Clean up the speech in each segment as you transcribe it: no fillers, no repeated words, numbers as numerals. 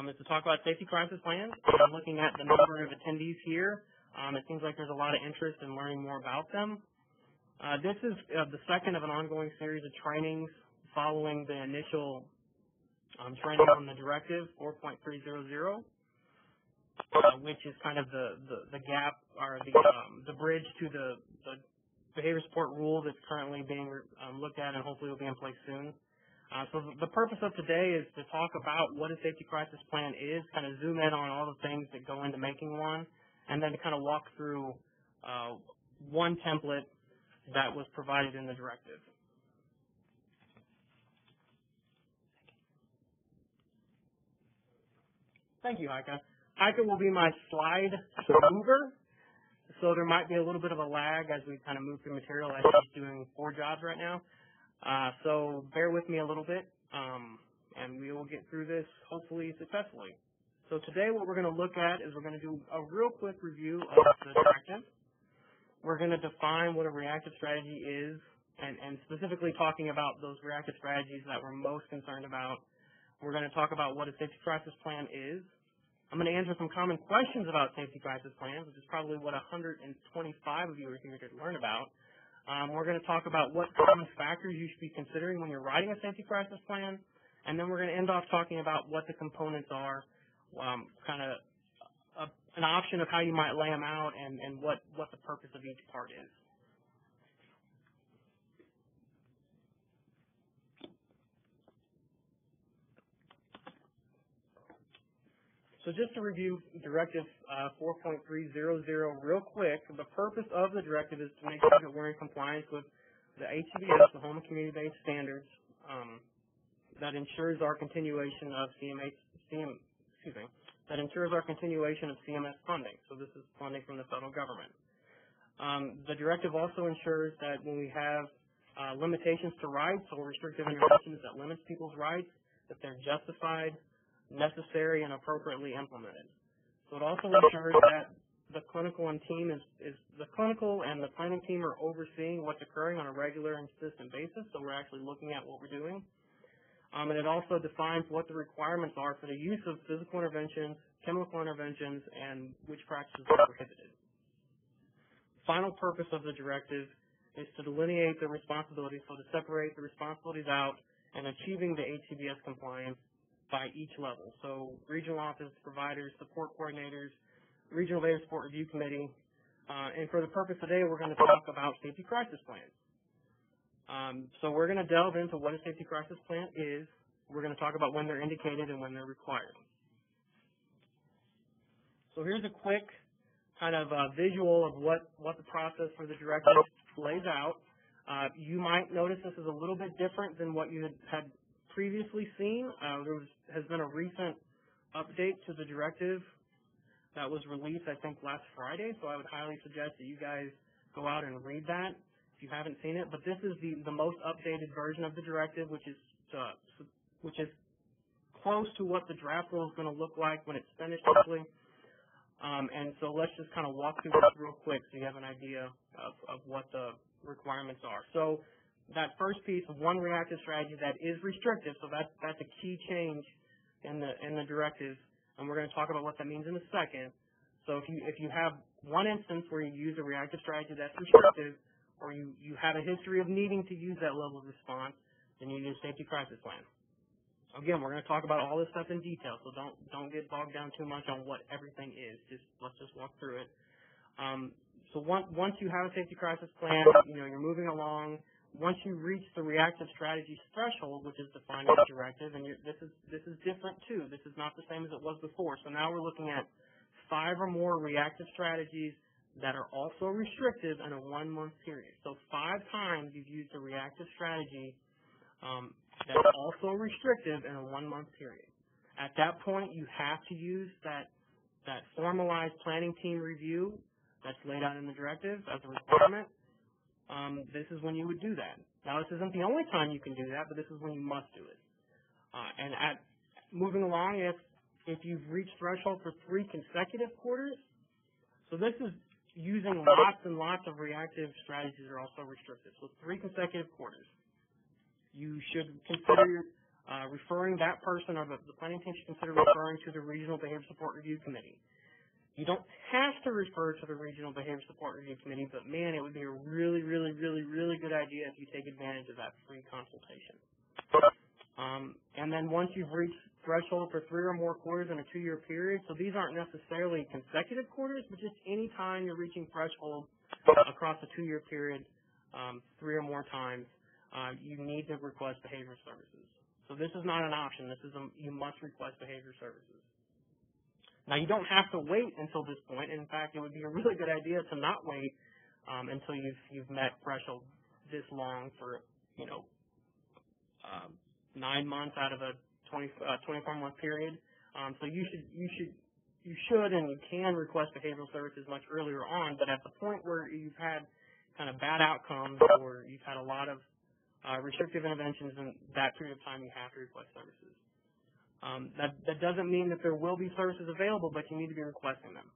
is to talk about safety crisis plans. I'm looking at the number of attendees here. It seems like there's a lot of interest in learning more about them. This is the second of an ongoing series of trainings following the initial training on the directive 4.300, which is kind of the gap or the bridge to the behavior support rule that's currently being looked at and hopefully will be in place soon. So the purpose of today is to talk about what a safety crisis plan is, kind of zoom in on all the things that go into making one, and then to kind of walk through one template that was provided in the directive. Thank you, Heike. Heike will be my slide mover, so there might be a little bit of a lag as we kind of move through material as she's doing 4 jobs right now. So bear with me a little bit, and we will get through this hopefully successfully. So today what we're going to look at is we're going to do a real quick review of the directive. We're going to define what a reactive strategy is, and specifically talking about those reactive strategies that we're most concerned about. We're going to talk about what a safety crisis plan is. I'm going to answer some common questions about safety crisis plans, which is probably what 125 of you are here to learn about. We're going to talk about what common factors you should be considering when you're writing a safety crisis plan, and then we're going to end off talking about what the components are, kind of an option of how you might lay them out, and what the purpose of each part is. So just to review Directive 4.300 real quick, the purpose of the directive is to make sure that we're in compliance with the HCBS, the Home and Community-Based Standards, that ensures our continuation of CMS funding. So this is funding from the federal government. The directive also ensures that when we have limitations to rights or restrictive interventions that limits people's rights, that they're justified, necessary, and appropriately implemented. So it also ensures that the clinical and the planning team are overseeing what's occurring on a regular and consistent basis, so we're actually looking at what we're doing. And it also defines what the requirements are for the use of physical interventions, chemical interventions, and which practices are prohibited. Final purpose of the directive is to delineate the responsibilities, so to separate the responsibilities out and achieving the HCBS compliance by each level. So regional office providers, support coordinators, regional behavior support review committee, and for the purpose today, we're going to talk about safety crisis plans. So we're going to delve into what a safety crisis plan is. We're going to talk about when they're indicated and when they're required. So here's a quick kind of visual of what the process for the directive lays out. You might notice this is a little bit different than what you had previously seen. There has been a recent update to the directive that was released, I think, last Friday, so I would highly suggest that you guys go out and read that if you haven't seen it. But this is the most updated version of the directive, which is close to what the draft rule is going to look like when it's finished, hopefully. And so let's just kind of walk through this real quick so you have an idea of what the requirements are. So that first piece of one reactive strategy that is restrictive, so that's a key change in the directive, and we're going to talk about what that means in a second. So if you have one instance where you use a reactive strategy that's restrictive, or you have a history of needing to use that level of response, then you need a safety crisis plan. Again, we're going to talk about all this stuff in detail, so don't get bogged down too much on what everything is. Let's just walk through it. So once you have a safety crisis plan, you're moving along. Once you reach the reactive strategies threshold, which is defined in the directive, and this is different too. This is not the same as it was before. So now we're looking at 5 or more reactive strategies that are also restrictive in a 1-month period. So 5 times you've used a reactive strategy that's also restrictive in a 1-month period. At that point, you have to use that formalized planning team review that's laid out in the directive as a requirement. This is when you would do that. Now, this isn't the only time you can do that, but this is when you must do it. And moving along, if you've reached threshold for 3 consecutive quarters, so this is using lots and lots of reactive strategies are also restricted. So 3 consecutive quarters. You should consider referring that person, or the planning team should consider referring to the Regional Behavior Support Review Committee. You don't have to refer to the Regional Behavior Support Review Committee, but man, it would be a really, really, really, really good idea if you take advantage of that free consultation. And then once you've reached threshold for 3 or more quarters in a 2-year period, so these aren't necessarily consecutive quarters, but just any time you're reaching threshold across a 2-year period, 3 or more times, you need to request behavior services. So this is not an option. This is you must request behavior services. Now, you don't have to wait until this point. In fact, it would be a really good idea to not wait until you've met threshold this long for 9 months out of a 24-month period. So you should and you can request behavioral services much earlier on, but at the point where you've had kind of bad outcomes or you've had a lot of restrictive interventions in that period of time, you have to request services. That doesn't mean that there will be services available, but you need to be requesting them.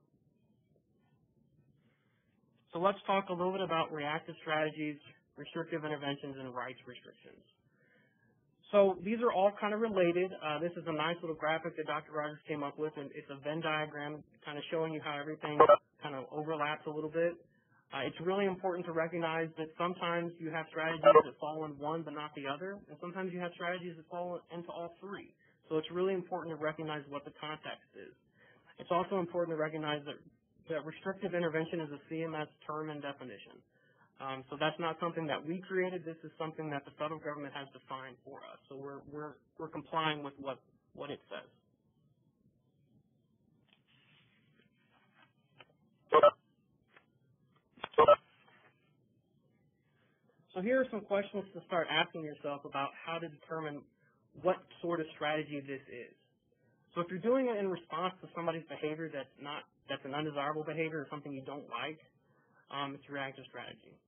So let's talk a little bit about reactive strategies, restrictive interventions, and rights restrictions. So these are all kind of related. This is a nice little graphic that Dr. Rogers came up with, and it's a Venn diagram kind of showing you how everything kind of overlaps a little bit. It's really important to recognize that sometimes you have strategies that fall in one but not the other, and sometimes you have strategies that fall into all three. So it's really important to recognize what the context is. It's also important to recognize that restrictive intervention is a CMS term and definition. So that's not something that we created. This is something that the federal government has defined for us. So we're complying with what it says. So here are some questions to start asking yourself about how to determine what sort of strategy this is. So if you're doing it in response to somebody's behavior that's an undesirable behavior or something you don't like, it's a reactive strategy.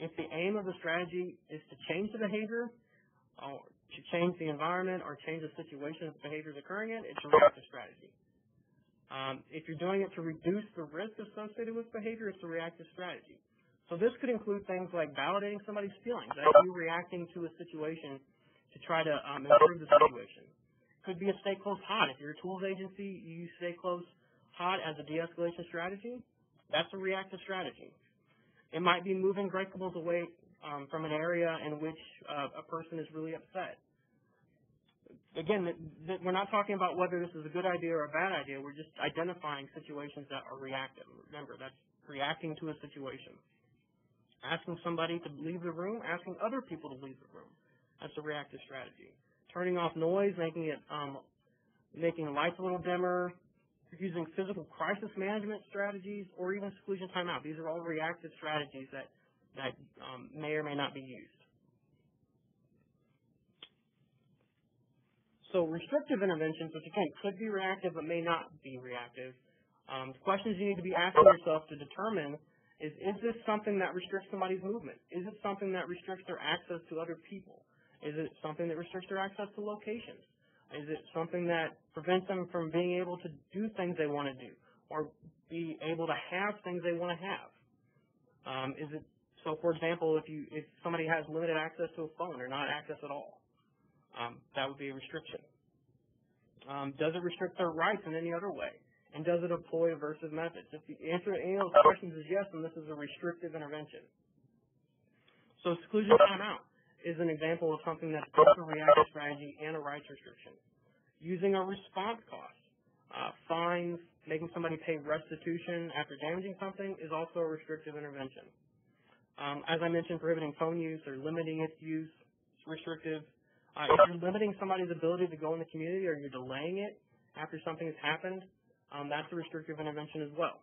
If the aim of the strategy is to change the behavior, or to change the environment, or change the situation that the behavior is occurring in, it's a reactive strategy. If you're doing it to reduce the risk associated with behavior, it's a reactive strategy. So this could include things like validating somebody's feelings, as you reacting to a situation to try to improve the situation. Could be a stay close hot. If you're a tools agency, you use stay close hot as a de-escalation strategy. That's a reactive strategy. It might be moving breakables away from an area in which a person is really upset. Again, we're not talking about whether this is a good idea or a bad idea. We're just identifying situations that are reactive. Remember, that's reacting to a situation. Asking somebody to leave the room, asking other people to leave the room. That's a reactive strategy. Turning off noise, making the lights a little dimmer, using physical crisis management strategies, or even seclusion timeout. These are all reactive strategies that may or may not be used. So restrictive interventions, which again could be reactive but may not be reactive. Questions you need to be asking yourself to determine is this something that restricts somebody's movement? Is it something that restricts their access to other people? Is it something that restricts their access to locations? Is it something that prevents them from being able to do things they want to do or be able to have things they want to have? So, for example, if somebody has limited access to a phone or not access at all, that would be a restriction. Does it restrict their rights in any other way? And does it employ aversive methods? If the answer to any of those questions is yes, then this is a restrictive intervention. So seclusion timeout is an example of something that's both a reactive strategy and a rights restriction. Using a response cost, fines, making somebody pay restitution after damaging something is also a restrictive intervention. As I mentioned, prohibiting phone use or limiting its use is restrictive. If you're limiting somebody's ability to go in the community or you're delaying it after something has happened, that's a restrictive intervention as well.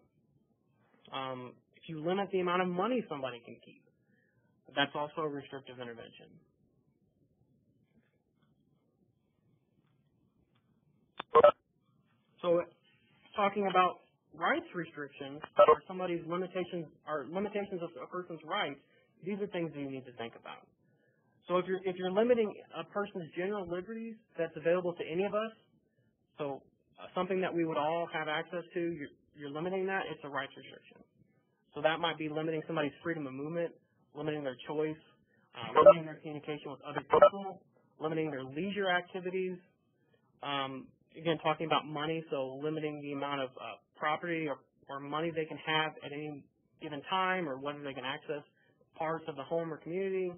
If you limit the amount of money somebody can keep, that's also a restrictive intervention. So talking about rights restrictions or somebody's limitations of a person's rights, these are things that you need to think about. So if you're limiting a person's general liberties that's available to any of us, so something that we would all have access to, you're limiting that, it's a rights restriction. So that might be limiting somebody's freedom of movement, limiting their choice, limiting their communication with other people, limiting their leisure activities, again, talking about money, so limiting the amount of property or money they can have at any given time, or whether they can access parts of the home or community,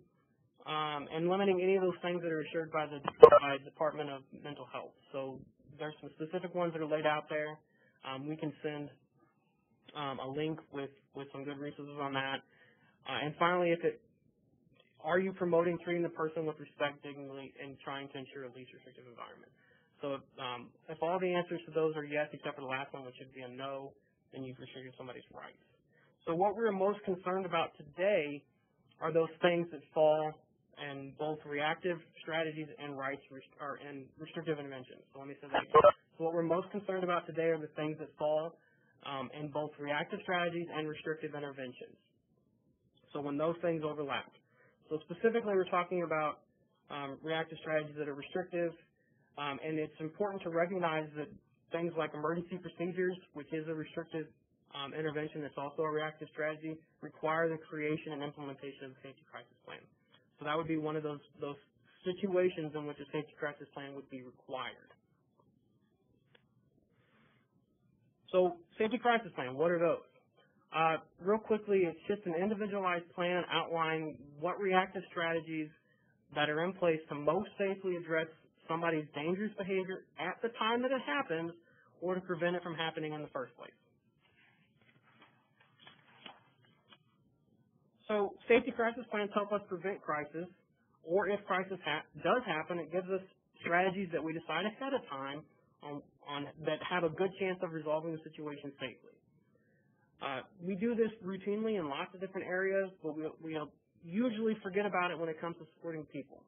and limiting any of those things that are assured by the Department of Mental Health. So there's some specific ones that are laid out there. We can send a link with some good resources on that. And finally, are you promoting treating the person with respect, dignity, and trying to ensure a least restrictive environment? So if all the answers to those are yes, except for the last one, which should be a no, then you've restricted somebody's rights. So what we're most concerned about today are those things that fall in both reactive strategies and restrictive interventions. So let me say that again. So what we're most concerned about today are the things that fall in both reactive strategies and restrictive interventions. So when those things overlap. So specifically, we're talking about reactive strategies that are restrictive, and it's important to recognize that things like emergency procedures, which is a restrictive intervention that's also a reactive strategy, require the creation and implementation of a safety crisis plan. So that would be one of those situations in which a safety crisis plan would be required. So safety crisis plan, what are those? Real quickly, it's just an individualized plan outlining what reactive strategies that are in place to most safely address somebody's dangerous behavior at the time that it happens, or to prevent it from happening in the first place. So safety crisis plans help us prevent crisis, or if crisis does happen, it gives us strategies that we decide ahead of time on that have a good chance of resolving the situation safely. We do this routinely in lots of different areas, but we usually forget about it when it comes to supporting people.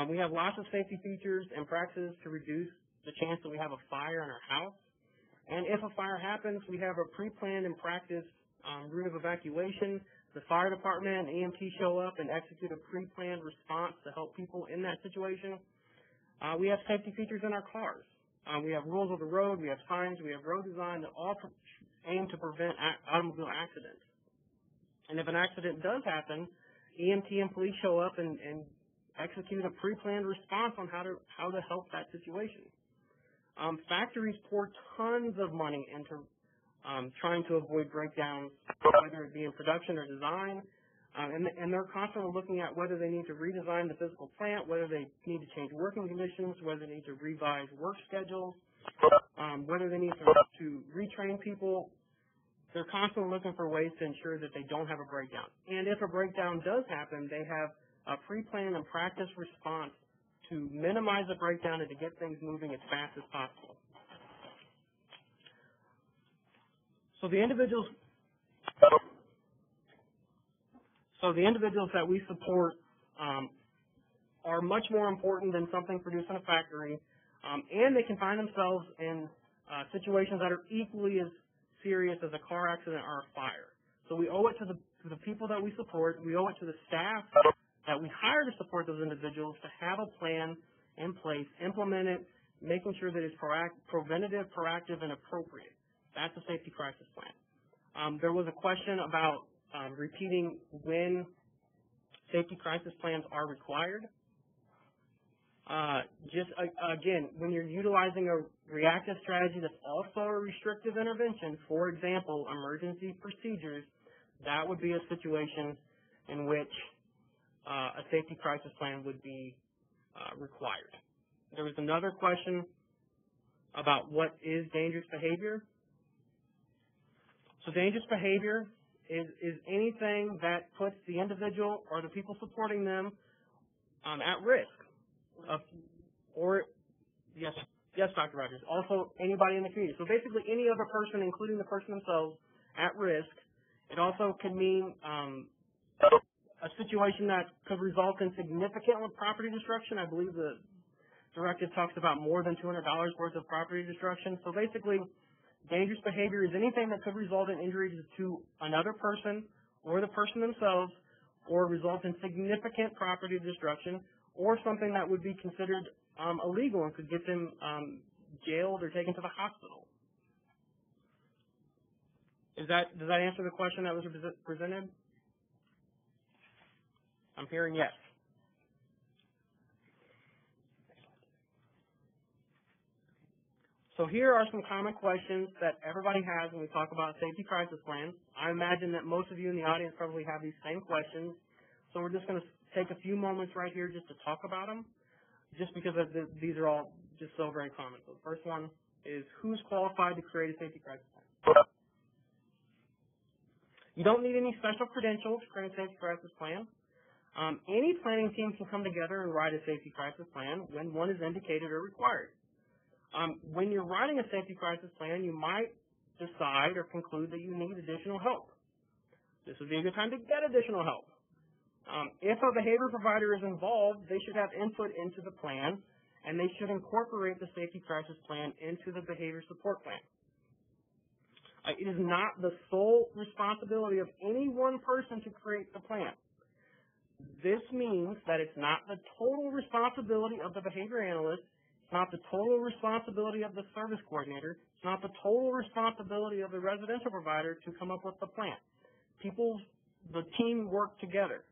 We have lots of safety features and practices to reduce the chance that we have a fire in our house. And if a fire happens, we have a pre-planned and practiced route of evacuation. The fire department and EMT show up and execute a pre-planned response to help people in that situation. We have safety features in our cars. We have rules of the road, we have signs, we have road design that all aim to prevent automobile accidents. And if an accident does happen, EMT and police show up and execute a pre-planned response on how to help that situation. Factories pour tons of money into trying to avoid breakdowns, whether it be in production or design, and they're constantly looking at whether they need to redesign the physical plant, whether they need to change working conditions, whether they need to revise work schedules, whether they need to retrain people. They're constantly looking for ways to ensure that they don't have a breakdown. And if a breakdown does happen, they have a pre-planned and practiced response to minimize the breakdown and to get things moving as fast as possible. So the individuals that we support are much more important than something produced in a factory, and they can find themselves in situations that are equally as serious as a car accident or a fire. So we owe it to the people that we support. We owe it to the staff that we hire to support those individuals to have a plan in place, implement it, making sure that it's preventative, proactive, and appropriate. That's a safety crisis plan. There was a question about repeating when safety crisis plans are required. Again, when you're utilizing a reactive strategy that's also a restrictive intervention, for example, emergency procedures, that would be a situation in which a safety crisis plan would be required. There was another question about what is dangerous behavior. So dangerous behavior is anything that puts the individual or the people supporting them at risk. Yes, Dr. Rogers. Also, anybody in the community. So basically, any other person, including the person themselves, at risk. It also could mean a situation that could result in significant property destruction. I believe the directive talks about more than $200 worth of property destruction. So basically, dangerous behavior is anything that could result in injuries to another person or the person themselves, or result in significant property destruction, or something that would be considered illegal and could get them jailed or taken to the hospital. Does that answer the question that was presented? I'm hearing yes. So here are some common questions that everybody has when we talk about safety crisis plans. I imagine that most of you in the audience probably have these same questions. So we're just going to take a few moments right here just to talk about them, just because these are all just so very common. So the first one is, who's qualified to create a safety crisis plan? You don't need any special credentials to create a safety crisis plan. Any planning team can come together and write a safety crisis plan when one is indicated or required. When you're writing a safety crisis plan, you might decide or conclude that you need additional help. This would be a good time to get additional help. If a behavior provider is involved, they should have input into the plan, and they should incorporate the safety crisis plan into the behavior support plan. It is not the sole responsibility of any one person to create the plan. This means that it's not the total responsibility of the behavior analyst, it's not the total responsibility of the service coordinator, it's not the total responsibility of the residential provider to come up with the plan. The team work together.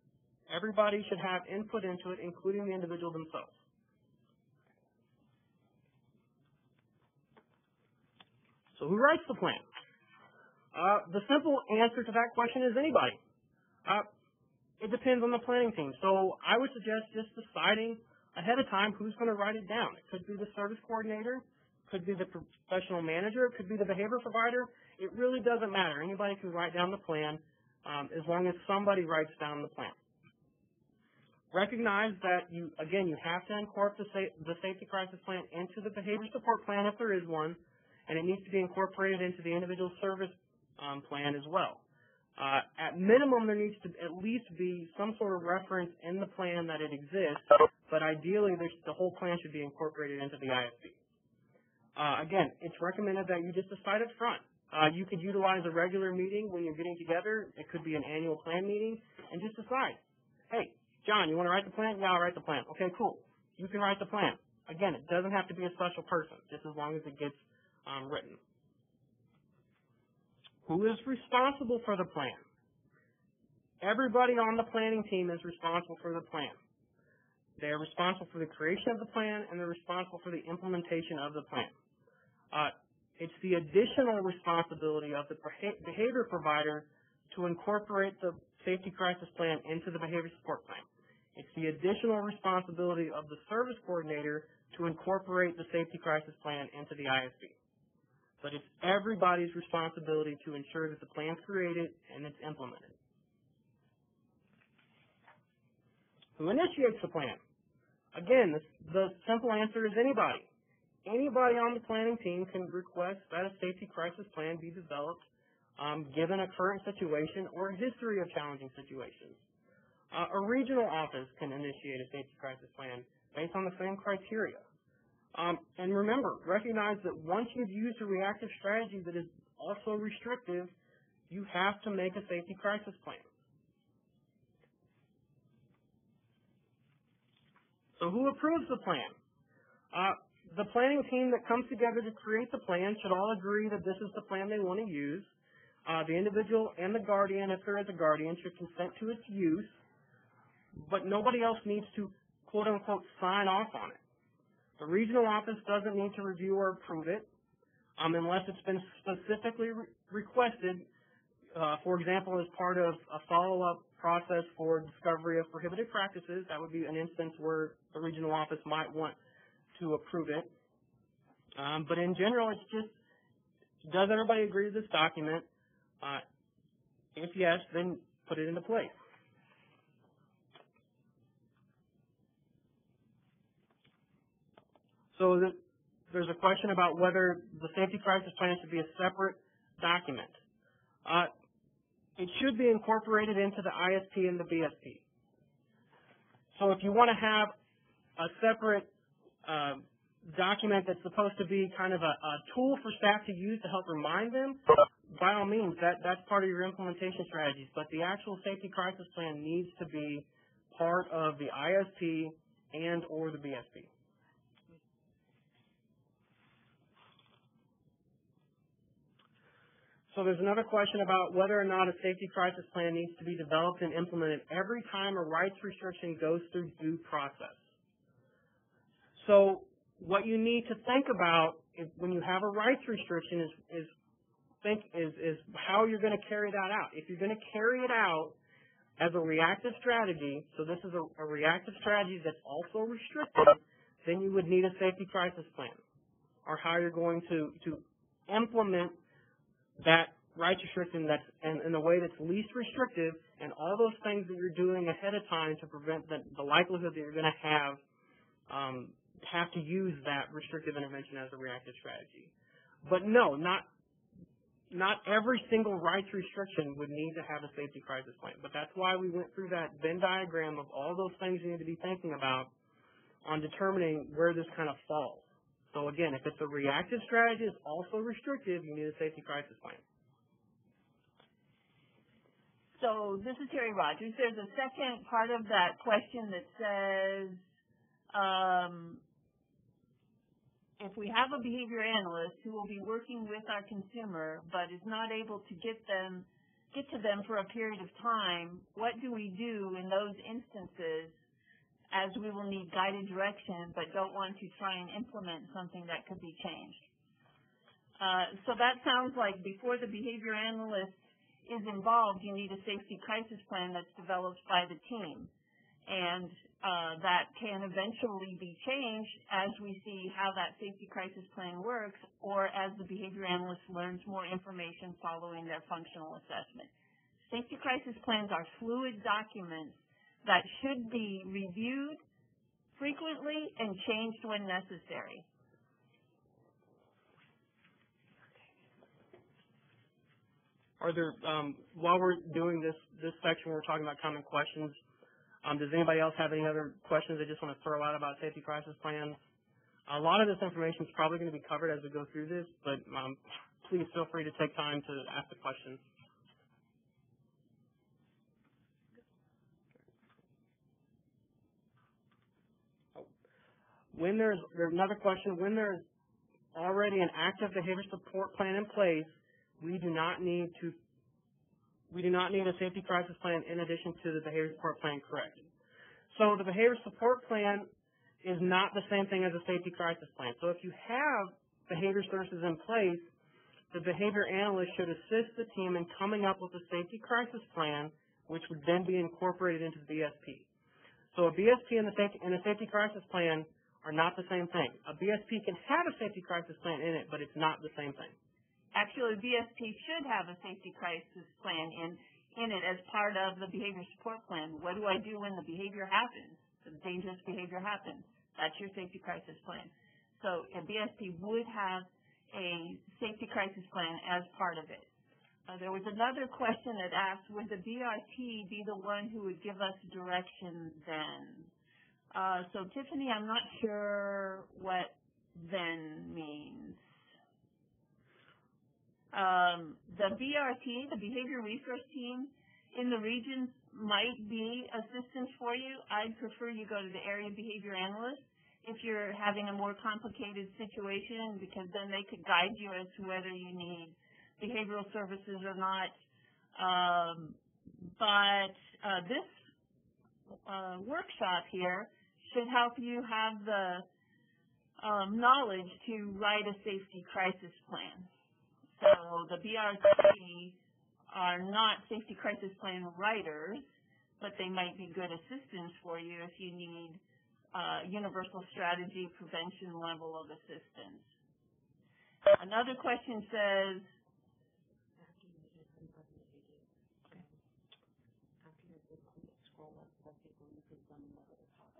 Everybody should have input into it, including the individual themselves. So who writes the plan? The simple answer to that question is anybody. It depends on the planning team. So I would suggest just deciding ahead of time who's going to write it down. It could be the service coordinator, could be the professional manager, it could be the behavior provider. It really doesn't matter. Anybody can write down the plan as long as somebody writes down the plan. Recognize that you have to incorporate the safety crisis plan into the behavior support plan if there is one, and it needs to be incorporated into the individual service plan as well. At minimum, there needs to at least be some sort of reference in the plan that it exists, but ideally the whole plan should be incorporated into the ISP. Again, it's recommended that you just decide up front. You could utilize a regular meeting when you're getting together. It could be an annual plan meeting, and just decide, hey, John, you want to write the plan? Yeah, I'll write the plan. Okay, cool. You can write the plan. Again, it doesn't have to be a special person, just as long as it gets written. Who is responsible for the plan? Everybody on the planning team is responsible for the plan. They are responsible for the creation of the plan, and they're responsible for the implementation of the plan. It's the additional responsibility of the behavior provider to incorporate the safety crisis plan into the behavior support plan. It's the additional responsibility of the service coordinator to incorporate the safety crisis plan into the ISP. But it's everybody's responsibility to ensure that the plan's created and it's implemented. Who initiates the plan? Again, the simple answer is anybody. Anybody on the planning team can request that a safety crisis plan be developed given a current situation or a history of challenging situations. A regional office can initiate a safety crisis plan based on the same criteria. And remember, recognize that once you've used a reactive strategy that is also restrictive, you have to make a safety crisis plan. So who approves the plan? The planning team that comes together to create the plan should all agree that this is the plan they want to use. The individual and the guardian, if there is a guardian, should consent to its use, but nobody else needs to, quote-unquote, sign off on it. The regional office doesn't need to review or approve it unless it's been specifically requested, for example, as part of a follow-up process for discovery of prohibited practices. That would be an instance where the regional office might want to approve it. But in general, it's just, does everybody agree to this document? If yes, then put it into place. So there's a question about whether the safety crisis plan should be a separate document. It should be incorporated into the ISP and the BSP. So if you want to have a separate document that's supposed to be kind of a tool for staff to use to help remind them, by all means, that's part of your implementation strategies. But the actual safety crisis plan needs to be part of the ISP and or the BSP. So there's another question about whether or not a safety crisis plan needs to be developed and implemented every time a rights restriction goes through due process. So what you need to think about when you have a rights restriction is how you're going to carry that out. If you're going to carry it out as a reactive strategy, so this is a reactive strategy that's also restricted, then you would need a safety crisis plan, or how you're going to implement that rights restriction that's in the way that's least restrictive, and all those things that you're doing ahead of time to prevent the likelihood that you're going to have to use that restrictive intervention as a reactive strategy. But no, not every single rights restriction would need to have a safety crisis plan. But that's why we went through that Venn diagram of all those things you need to be thinking about on determining where this kind of falls. So again, if it's a reactive strategy, it's also restrictive, you need a safety crisis plan. So this is Terry Rogers. There's a second part of that question that says, if we have a behavior analyst who will be working with our consumer but is not able to get to them for a period of time, what do we do in those instances, as we will need guided direction but don't want to try and implement something that could be changed? So that sounds like before the behavior analyst is involved, you need a safety crisis plan that's developed by the team. And that can eventually be changed as we see how that safety crisis plan works, or as the behavior analyst learns more information following their functional assessment. Safety crisis plans are fluid documents that should be reviewed frequently and changed when necessary. Are there, while we're doing this section, we're talking about common questions. Does anybody else have any other questions they just want to throw out about safety crisis plans? A lot of this information is probably going to be covered as we go through this, but please feel free to take time to ask the questions. There's another question. When there's already an active behavior support plan in place, we do not need a safety crisis plan in addition to the behavior support plan, correct? So the behavior support plan is not the same thing as a safety crisis plan. So if you have behavior services in place, the behavior analyst should assist the team in coming up with a safety crisis plan, which would then be incorporated into the BSP. So a BSP and a safety crisis plan are not the same thing. A BSP can have a safety crisis plan in it, but it's not the same thing. Actually, BSP should have a safety crisis plan in it as part of the behavior support plan. What do I do when the behavior happens, the dangerous behavior happens? That's your safety crisis plan. So a BSP would have a safety crisis plan as part of it. There was another question that asked, would the BRT be the one who would give us direction then? So Tiffany, I'm not sure what then means. The BRT, the Behavior Resource Team in the regions, might be assistance for you. I'd prefer you go to the area behavior analyst if you're having a more complicated situation, because then they could guide you as to whether you need behavioral services or not. But this workshop here should help you have the knowledge to write a safety crisis plan. So the BRT are not safety crisis plan writers, but they might be good assistance for you if you need universal strategy prevention level of assistance. Another question says,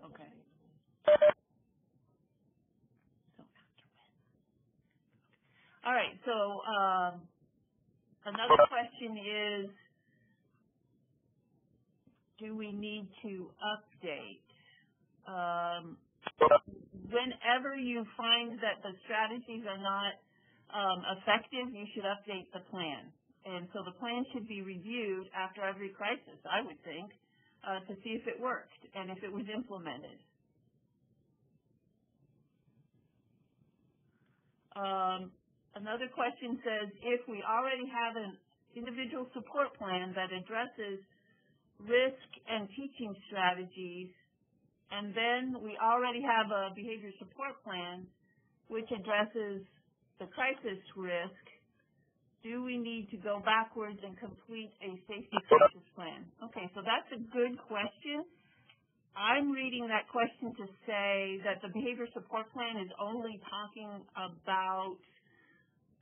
okay. All right, so another question is, do we need to update? Whenever you find that the strategies are not effective, you should update the plan. And so the plan should be reviewed after every crisis, I would think, to see if it worked and if it was implemented. Another question says, if we already have an individual support plan that addresses risk and teaching strategies, and then we already have a behavior support plan which addresses the crisis risk, do we need to go backwards and complete a safety crisis plan? Okay, so that's a good question. I'm reading that question to say that the behavior support plan is only talking about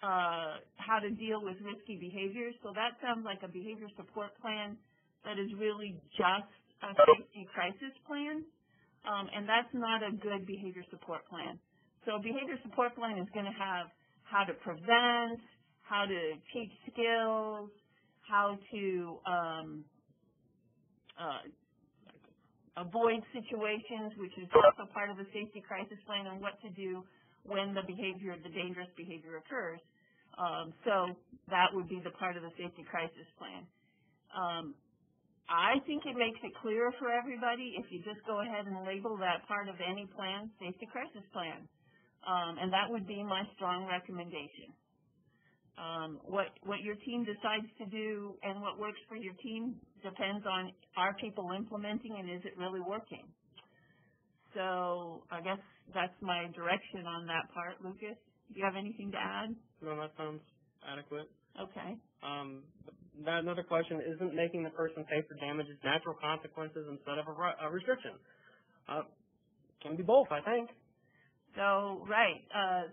how to deal with risky behaviors. So that sounds like a behavior support plan that is really just a safety crisis plan, and that's not a good behavior support plan. So a behavior support plan is going to have how to prevent, how to teach skills, how to avoid situations, which is also part of the safety crisis plan, and what to do when the dangerous behavior occurs. So that would be the part of the safety crisis plan. I think it makes it clearer for everybody if you just go ahead and label that part of any plan safety crisis plan. And that would be my strong recommendation. What your team decides to do and what works for your team depends on, are people implementing and is it really working? So I guess that's my direction on that part. Lucas, do you have anything to add? No, that sounds adequate. Okay. Another question, isn't making the person pay for damages natural consequences instead of a restriction? Can be both, I think. So, right.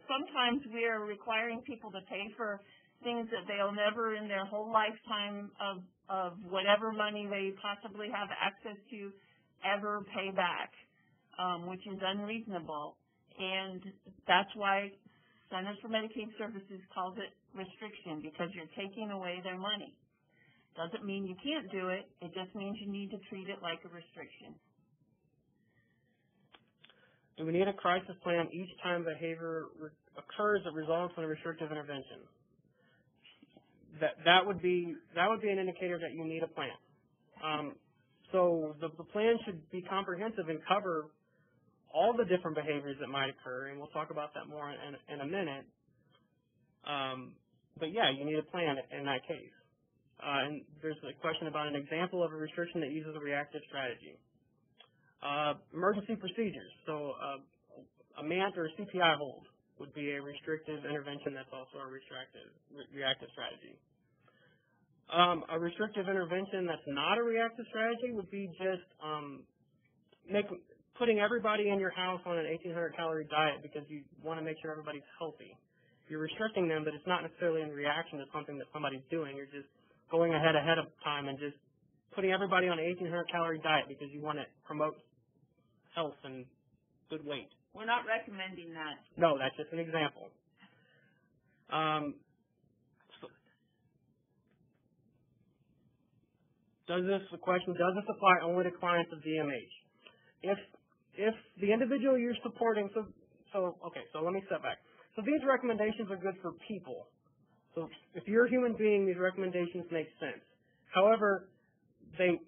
Sometimes we are requiring people to pay for things that they'll never in their whole lifetime of whatever money they possibly have access to ever pay back, which is unreasonable. And that's why Centers for Medicaid Services calls it restriction, because you're taking away their money. Doesn't mean you can't do it. It just means you need to treat it like a restriction. Do we need a crisis plan each time behavior occurs that results in a restrictive intervention? That would be an indicator that you need a plan. So the plan should be comprehensive and cover all the different behaviors that might occur, and we'll talk about that more in a minute. But yeah, you need a plan in that case. And there's a question about an example of a restriction that uses a reactive strategy. Emergency procedures. So a MANT or a CPI hold would be a restrictive intervention that's also a reactive strategy. A restrictive intervention that's not a reactive strategy would be just putting everybody in your house on an 1,800-calorie diet because you want to make sure everybody's healthy. You're restricting them, but it's not necessarily in reaction to something that somebody's doing. You're just going ahead of time and just putting everybody on an 1,800-calorie diet because you want to promote health and good weight. We're not recommending that. No, that's just an example. Does this apply only to clients of DMH? If the individual you're supporting, so let me step back. So these recommendations are good for people. So if you're a human being, these recommendations make sense. However, they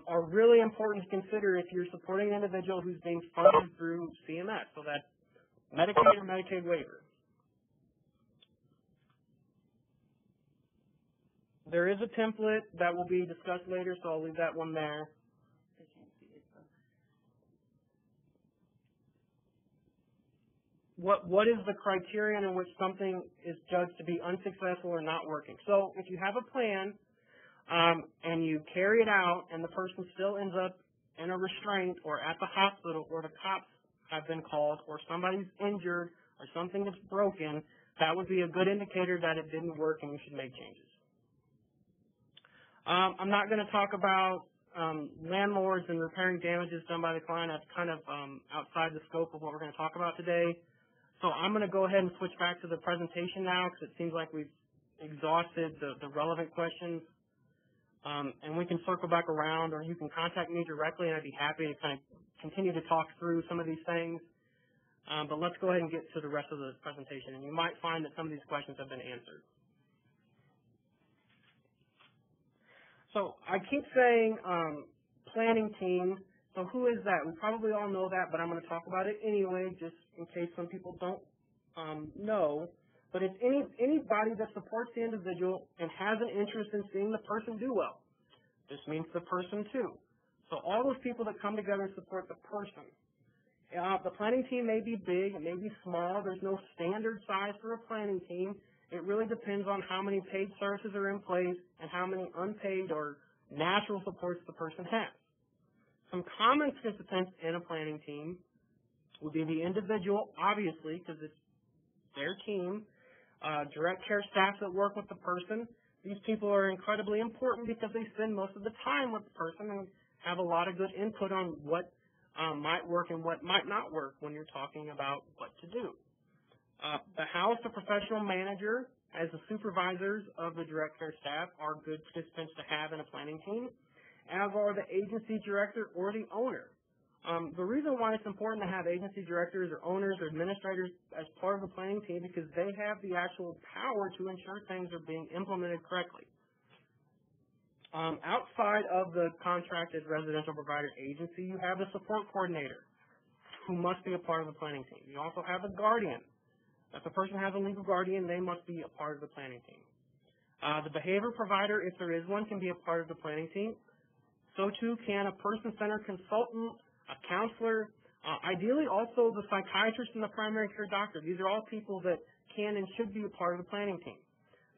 are really important to consider if you're supporting an individual who's being funded through CMS, so that's Medicaid or Medicaid waiver. There is a template that will be discussed later, so I'll leave that one there. What is the criterion in which something is judged to be unsuccessful or not working? So if you have a plan and you carry it out and the person still ends up in a restraint or at the hospital or the cops have been called or somebody's injured or something is broken, that would be a good indicator that it didn't work and you should make changes. I'm not going to talk about landlords and repairing damages done by the client. That's kind of outside the scope of what we're going to talk about today. So I'm going to go ahead and switch back to the presentation now because it seems like we've exhausted the relevant questions. And we can circle back around, or you can contact me directly, and I'd be happy to kind of continue to talk through some of these things. But let's go ahead and get to the rest of the presentation, and you might find that some of these questions have been answered. So I keep saying planning team. So who is that? We probably all know that, but I'm going to talk about it anyway, just in case some people don't know. But it's anybody that supports the individual and has an interest in seeing the person do well. This means the person too. So all those people that come together and support the person. The planning team may be big, it may be small. There's no standard size for a planning team. It really depends on how many paid services are in place and how many unpaid or natural supports the person has. Some common participants in a planning team would be the individual, obviously, because it's their team, direct care staff that work with the person. These people are incredibly important because they spend most of the time with the person and have a lot of good input on what might work and what might not work when you're talking about what to do. The house, the professional manager, as the supervisors of the direct care staff are good participants to have in a planning team, as are the agency director or the owner. The reason why it's important to have agency directors or owners or administrators as part of the planning team because they have the actual power to ensure things are being implemented correctly. Outside of the contracted residential provider agency, you have the support coordinator who must be a part of the planning team. You also have a guardian. If the person has a legal guardian, they must be a part of the planning team. The behavior provider, if there is one, can be a part of the planning team. So too can a person-centered consultant, a counselor, ideally also the psychiatrist and the primary care doctor. These are all people that can and should be a part of the planning team.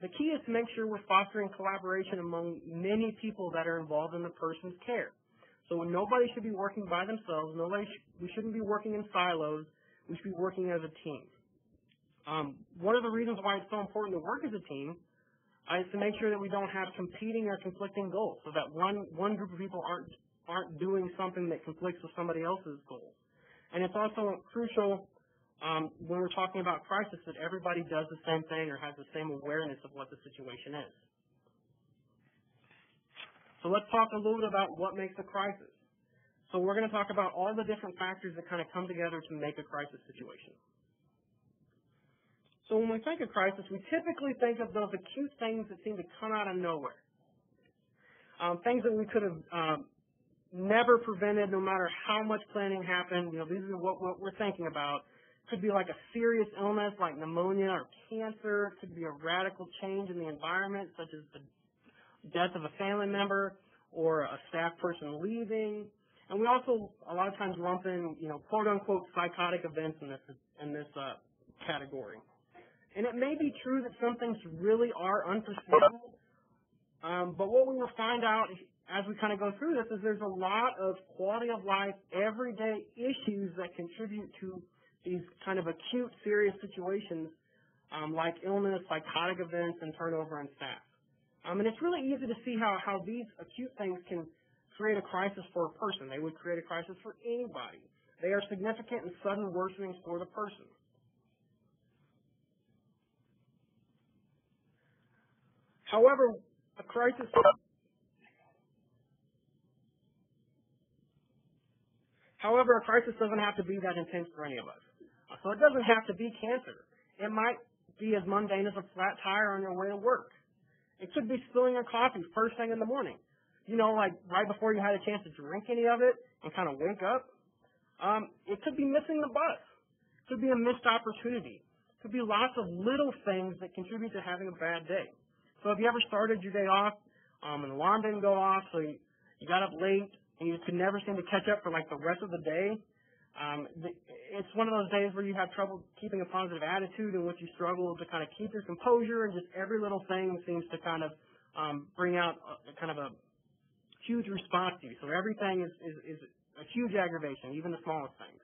The key is to make sure we're fostering collaboration among many people that are involved in the person's care. So nobody should be working by themselves. We shouldn't be working in silos. We should be working as a team. One of the reasons why it's so important to work as a team is to make sure that we don't have competing or conflicting goals, so that one group of people aren't doing something that conflicts with somebody else's goals. And it's also crucial when we're talking about crisis that everybody does the same thing or has the same awareness of what the situation is. So let's talk a little bit about what makes a crisis. So we're going to talk about all the different factors that kind of come together to make a crisis situation. So when we think of crisis, we typically think of those acute things that seem to come out of nowhere. Things that we could have never prevented no matter how much planning happened. You know, these are what we're thinking about. Could be like a serious illness like pneumonia or cancer. It could be a radical change in the environment, such as the death of a family member or a staff person leaving. And we also a lot of times lump in, quote-unquote psychotic events in this category. And it may be true that some things really are unforeseeable, but what we will find out as we kind of go through this is there's a lot of quality of life, everyday issues that contribute to these kind of acute, serious situations like illness, psychotic events, and turnover in staff. And it's really easy to see how these acute things can create a crisis for a person. They would create a crisis for anybody. They are significant and sudden worsenings for the person. However, a crisis doesn't have to be that intense for any of us. So it doesn't have to be cancer. It might be as mundane as a flat tire on your way to work. It could be spilling your coffee first thing in the morning. Like right before you had a chance to drink any of it and kind of wake up. It could be missing the bus. It could be a missed opportunity. It could be lots of little things that contribute to having a bad day. So if you ever started your day off and the alarm didn't go off, so you got up late and you could never seem to catch up for like the rest of the day, it's one of those days where you have trouble keeping a positive attitude in which you struggle to kind of keep your composure, and just every little thing seems to kind of bring out kind of a huge response to you. So everything is a huge aggravation, even the smallest things.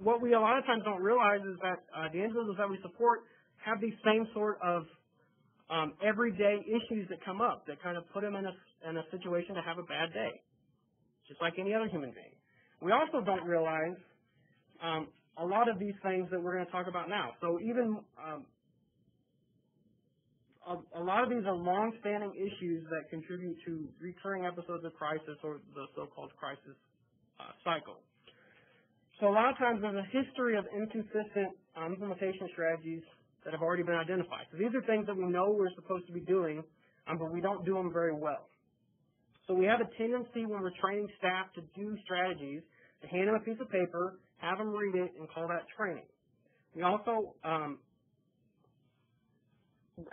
What we a lot of times don't realize is that the individuals that we support have these same sort of everyday issues that come up that kind of put them in a situation to have a bad day, just like any other human being. We also don't realize a lot of these things that we're going to talk about now. So even a lot of these are long-standing issues that contribute to recurring episodes of crisis or the so-called crisis cycle. So a lot of times there's a history of inconsistent implementation strategies that have already been identified. So these are things that we know we're supposed to be doing, but we don't do them very well. So we have a tendency when we're training staff to do strategies to hand them a piece of paper, have them read it, and call that training. We also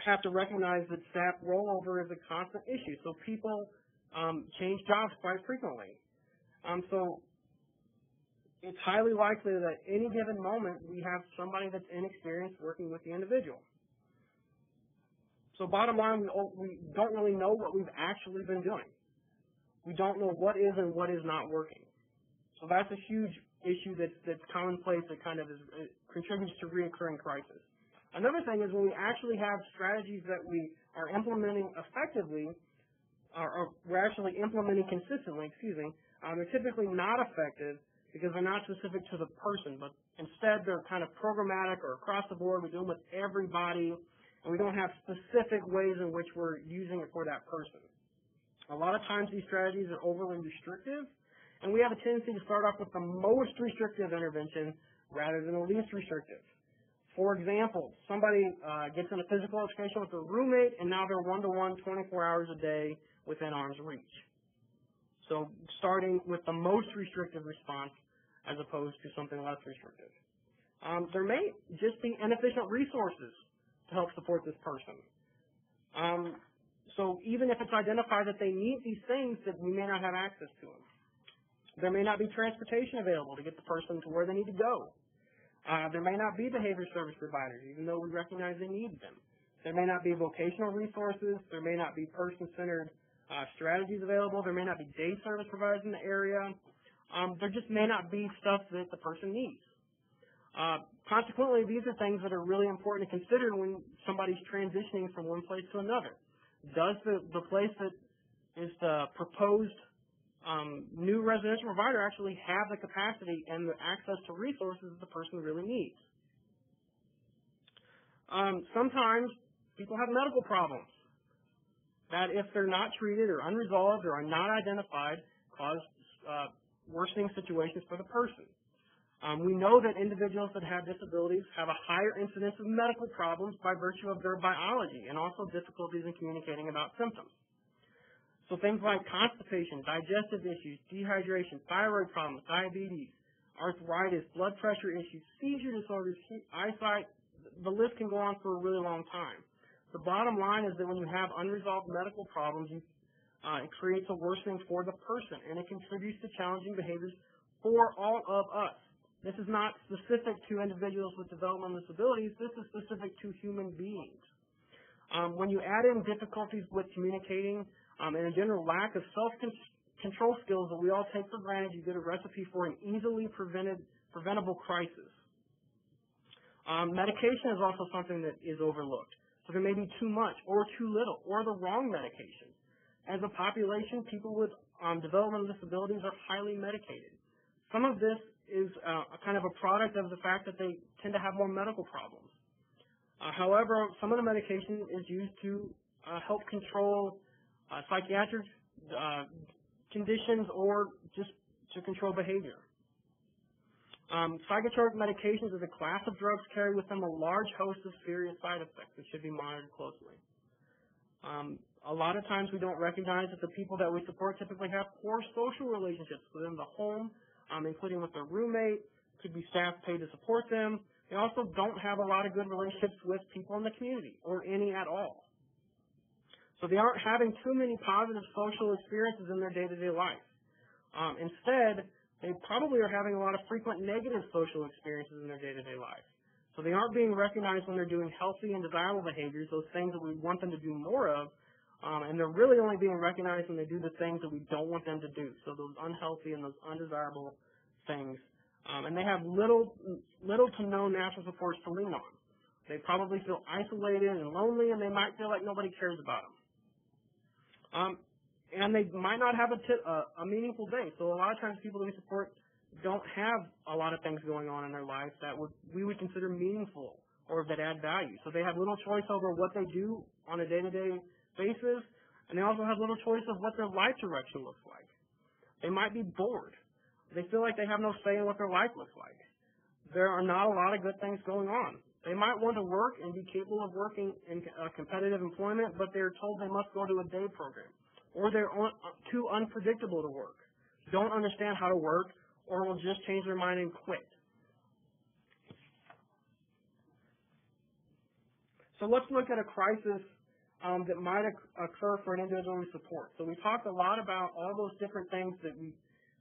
have to recognize that staff rollover is a constant issue. So people change jobs quite frequently. So it's highly likely that at any given moment we have somebody that's inexperienced working with the individual. So bottom line, we don't really know what we've actually been doing. We don't know what is and what is not working. So that's a huge issue that's commonplace that kind of contributes to reoccurring crisis. Another thing is when we actually have strategies that we are implementing effectively, or we're actually implementing consistently, they're typically not effective because they're not specific to the person, but instead they're kind of programmatic or across the board. We do them with everybody, and we don't have specific ways in which we're using it for that person. A lot of times these strategies are overly restrictive, and we have a tendency to start off with the most restrictive intervention rather than the least restrictive. For example, somebody gets in a physical altercation with a roommate, and now they're one-to-one 24 hours a day within arm's reach. So starting with the most restrictive response as opposed to something less restrictive. There may just be inefficient resources to help support this person. So even if it's identified that they need these things, that we may not have access to them. There may not be transportation available to get the person to where they need to go. There may not be behavior service providers, even though we recognize they need them. There may not be vocational resources. There may not be person-centered strategies available. There may not be day service providers in the area. There just may not be stuff that the person needs. Consequently, these are things that are really important to consider when somebody's transitioning from one place to another. Does the place that is the proposed new residential provider actually have the capacity and the access to resources that the person really needs? Sometimes people have medical problems that, if they're not treated or unresolved or are not identified, cause worsening situations for the person. We know that individuals that have disabilities have a higher incidence of medical problems by virtue of their biology and also difficulties in communicating about symptoms. So things like constipation, digestive issues, dehydration, thyroid problems, diabetes, arthritis, blood pressure issues, seizure disorders, eyesight, the list can go on for a really long time. The bottom line is that when you have unresolved medical problems, it creates a worsening for the person, and it contributes to challenging behaviors for all of us. This is not specific to individuals with developmental disabilities. This is specific to human beings. When you add in difficulties with communicating and a general lack of self-control skills that we all take for granted, you get a recipe for an easily preventable crisis. Medication is also something that is overlooked. So there may be too much or too little or the wrong medication. As a population, people with developmental disabilities are highly medicated. Some of this is a kind of a product of the fact that they tend to have more medical problems. However, some of the medication is used to help control psychiatric conditions or just to control behavior. Psychotropic medications as a class of drugs carry with them a large host of serious side effects that should be monitored closely. A lot of times we don't recognize that the people that we support typically have poor social relationships within the home, including with their roommate. Could be staff paid to support them. They also don't have a lot of good relationships with people in the community, or any at all. So they aren't having too many positive social experiences in their day-to-day life. Instead, they probably are having a lot of frequent negative social experiences in their day-to-day life. So they aren't being recognized when they're doing healthy and desirable behaviors, those things that we want them to do more of, and they're really only being recognized when they do the things that we don't want them to do, so those unhealthy and those undesirable things. And they have little to no natural supports to lean on. They probably feel isolated and lonely, and they might feel like nobody cares about them. And they might not have a meaningful day. So a lot of times people that we support don't have a lot of things going on in their life that we would consider meaningful or that add value. So they have little choice over what they do on a day-to-day basis, and they also have little choice of what their life direction looks like. They might be bored. They feel like they have no say in what their life looks like. There are not a lot of good things going on. They might want to work and be capable of working in competitive employment, but they're told they must go to a day program. Or they're too unpredictable to work, don't understand how to work, or will just change their mind and quit. So let's look at a crisis that might occur for an individual we support. So we talked a lot about all those different things that we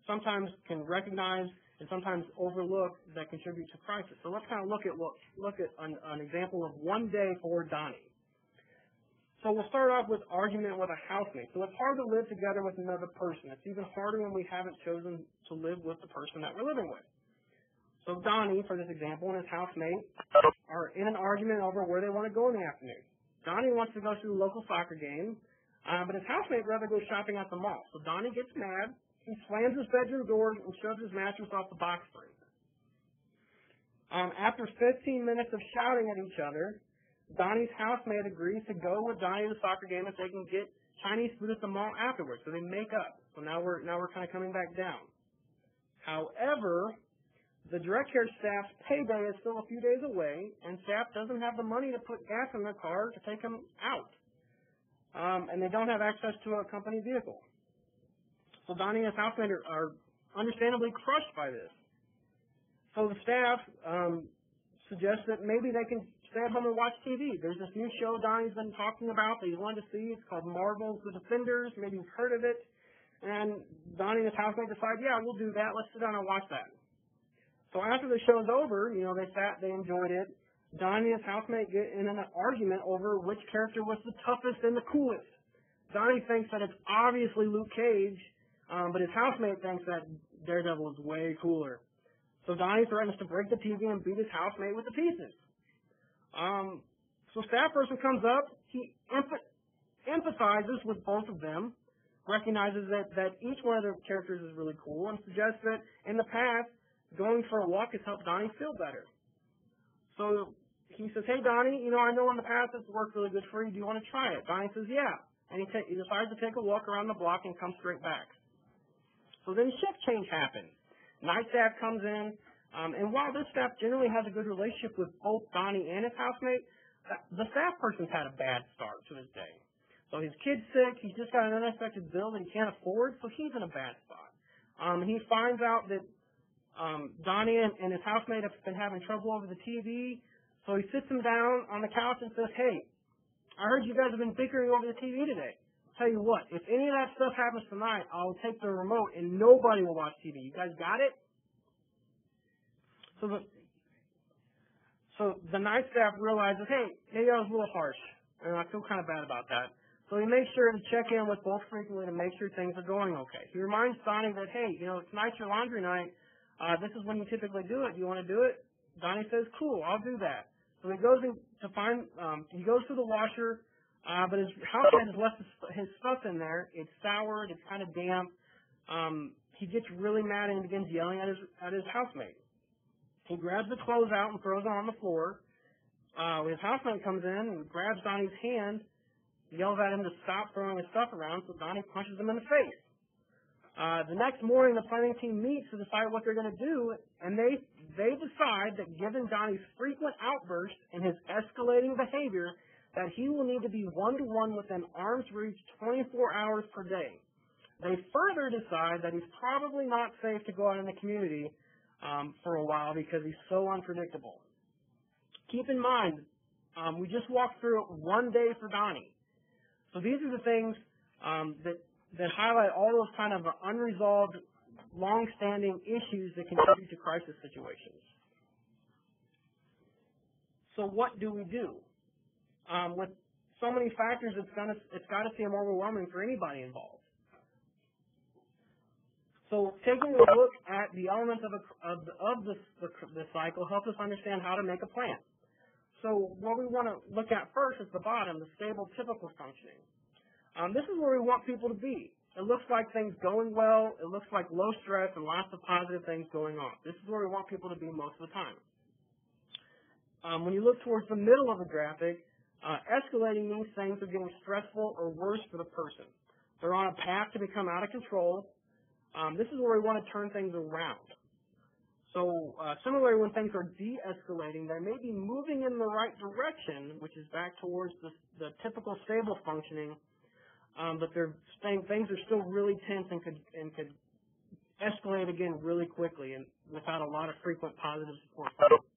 sometimes can recognize and sometimes overlook that contribute to crisis. So let's kind of look at an example of one day for Donnie. So we'll start off with argument with a housemate. So it's hard to live together with another person. It's even harder when we haven't chosen to live with the person that we're living with. So Donnie, for this example, and his housemate are in an argument over where they want to go in the afternoon. Donnie wants to go to the local soccer game, but his housemate would rather go shopping at the mall. So Donnie gets mad. He slams his bedroom door and shoves his mattress off the box spring. After 15 minutes of shouting at each other, Donnie's housemate agrees to go with Donnie to the soccer game if they can get Chinese food at the mall afterwards. So they make up. So now we're kind of coming back down. However, the direct care staff's payday is still a few days away, and staff doesn't have the money to put gas in their car to take them out. And they don't have access to a company vehicle. So Donnie and his housemate are understandably crushed by this. So the staff suggests that maybe they can stay at home and watch TV. There's this new show Donnie's been talking about that he wanted to see. It's called Marvel's The Defenders. Maybe you've heard of it. And Donnie and his housemate decide, yeah, we'll do that. Let's sit down and watch that. So after the show's over, they sat, they enjoyed it. Donnie and his housemate get in an argument over which character was the toughest and the coolest. Donnie thinks that it's obviously Luke Cage, but his housemate thinks that Daredevil is way cooler. So Donnie threatens to break the TV and beat his housemate with the pieces. So staff person comes up, he empathizes with both of them, recognizes that each one of their characters is really cool, and suggests that in the past, going for a walk has helped Donnie feel better. So he says, hey Donnie, I know in the past it's worked really good for you. Do you want to try it? Donnie says, yeah. And he decides to take a walk around the block and come straight back. So then shift change happens. Night staff comes in, and while this staff generally has a good relationship with both Donnie and his housemate, the staff person's had a bad start to his day. So his kid's sick, he's just got an unexpected bill that he can't afford, so he's in a bad spot. He finds out that Donnie and his housemate have been having trouble over the TV, so he sits him down on the couch and says, hey, I heard you guys have been bickering over the TV today. Tell you what, if any of that stuff happens tonight, I'll take the remote and nobody will watch TV. You guys got it? So the night staff realizes, hey, maybe I was a little harsh, and I feel kind of bad about that. So he makes sure to check in with both frequently to make sure things are going okay. He reminds Donnie that, hey, tonight's your laundry night. This is when you typically do it. Do you want to do it? Donnie says, cool, I'll do that. So he goes he goes to the washer, but his housemate has left his stuff in there. It's soured. It's kind of damp. He gets really mad and begins yelling at his housemate. He grabs the clothes out and throws them on the floor. His housemate comes in and grabs Donnie's hand, yells at him to stop throwing his stuff around, so Donnie punches him in the face. The next morning, the planning team meets to decide what they're going to do, and they decide that given Donnie's frequent outbursts and his escalating behavior, that he will need to be one-to-one within arm's reach 24 hours per day. They further decide that he's probably not safe to go out in the community for a while because he's so unpredictable. Keep in mind, we just walked through one day for Donnie. So these are the things that highlight all those kind of unresolved, long-standing issues that contribute to crisis situations. So what do we do? With so many factors, it's got to seem overwhelming for anybody involved. So taking a look at the elements of the cycle helps us understand how to make a plan. So what we want to look at first is the bottom, the stable, typical functioning. This is where we want people to be. It looks like things going well. It looks like low stress and lots of positive things going on. This is where we want people to be most of the time. When you look towards the middle of the graphic, escalating means things are getting stressful or worse for the person. They're on a path to become out of control. This is where we want to turn things around. So similarly, when things are de-escalating, they may be moving in the right direction, which is back towards the typical stable functioning, but things are still really tense and could escalate again really quickly and without a lot of frequent positive support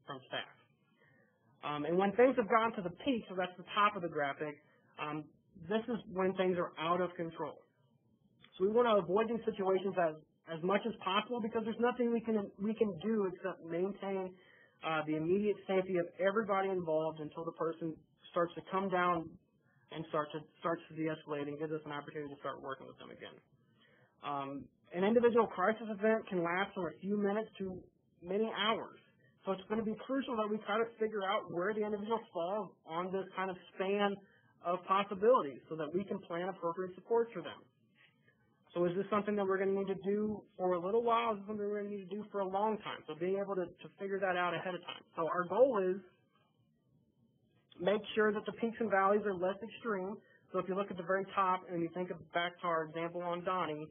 from staff. And when things have gone to the peak, so that's the top of the graphic, this is when things are out of control. So we want to avoid these situations as much as possible, because there's nothing we can do except maintain the immediate safety of everybody involved until the person starts to come down and starts to de-escalate and gives us an opportunity to start working with them again. An individual crisis event can last from a few minutes to many hours. So it's going to be crucial that we try to figure out where the individual falls on this kind of span of possibilities so that we can plan appropriate supports for them. So is this something that we're going to need to do for a little while? Is this something we're going to need to do for a long time? So being able to figure that out ahead of time. So our goal is make sure that the peaks and valleys are less extreme. So if you look at the very top and you think back to our example on Donnie,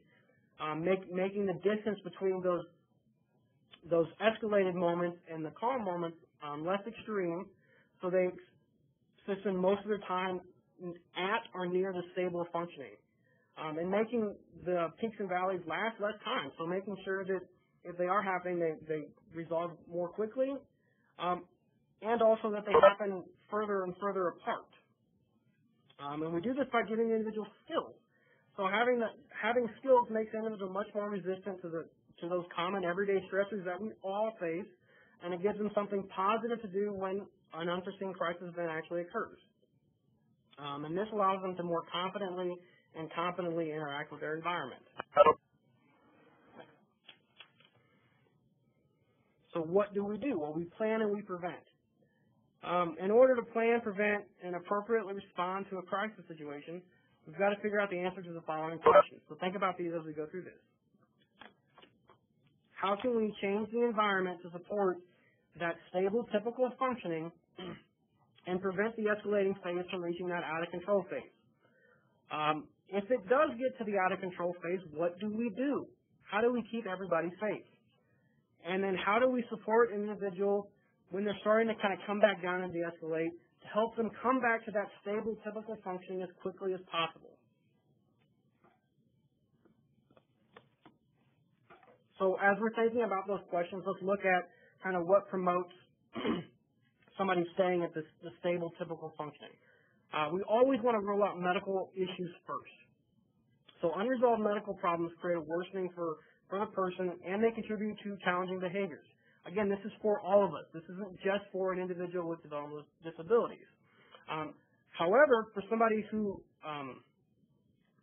making the distance between those escalated moments and the calm moments less extreme, so they spend most of their time at or near the stable functioning. And making the peaks and valleys last less time, so making sure that if they are happening, they resolve more quickly, and also that they happen further and further apart. And we do this by giving the individual skills. So having skills makes the individual much more resistant to those common everyday stressors that we all face, and it gives them something positive to do when an unforeseen crisis event actually occurs. And this allows them to more confidently and competently interact with their environment. So what do? Well, we plan and we prevent. In order to plan, prevent, and appropriately respond to a crisis situation, we've got to figure out the answer to the following questions. So think about these as we go through this. How can we change the environment to support that stable, typical functioning and prevent the escalating phase from reaching that out-of-control phase? If it does get to the out-of-control phase, what do? How do we keep everybody safe? And then how do we support an individual when they're starting to kind of come back down and de-escalate to help them come back to that stable, typical functioning as quickly as possible? So as we're thinking about those questions, let's look at kind of what promotes somebody staying at the stable, typical functioning. We always want to rule out medical issues first. So unresolved medical problems create a worsening for the person, and they contribute to challenging behaviors. Again, this is for all of us. This isn't just for an individual with developmental disabilities. However, for somebody who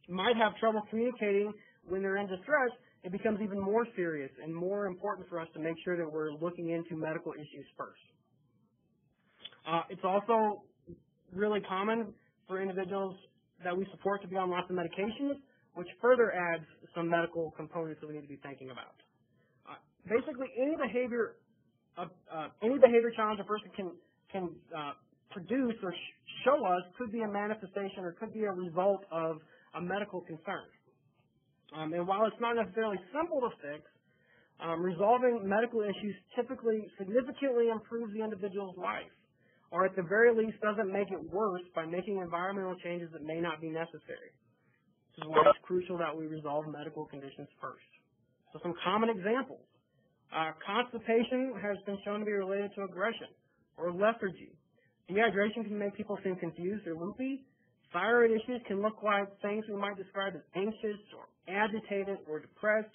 might have trouble communicating when they're in distress, it becomes even more serious and more important for us to make sure that we're looking into medical issues first. It's also really common for individuals that we support to be on lots of medications, which further adds some medical components that we need to be thinking about. Basically, any behavior challenge a person can produce or show us could be a manifestation or could be a result of a medical concern. And while it's not necessarily simple to fix, resolving medical issues typically significantly improves the individual's life, or at the very least doesn't make it worse by making environmental changes that may not be necessary. This is why it's crucial that we resolve medical conditions first. So some common examples. Constipation has been shown to be related to aggression or lethargy. Dehydration can make people seem confused or loopy. Thyroid issues can look like things we might describe as anxious or agitated or depressed.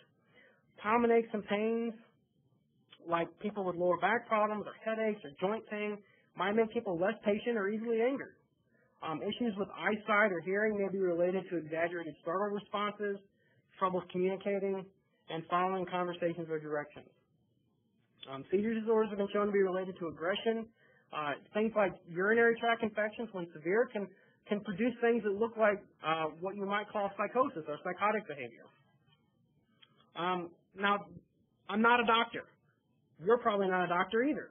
Common aches and pains, like people with lower back problems or headaches or joint pain, might make people less patient or easily angered. Issues with eyesight or hearing may be related to exaggerated startle responses, troubles communicating, and following conversations or directions. Seizure disorders have been shown to be related to aggression. Things like urinary tract infections, when severe, can produce things that look like what you might call psychosis or psychotic behavior. Now, I'm not a doctor. You're probably not a doctor either.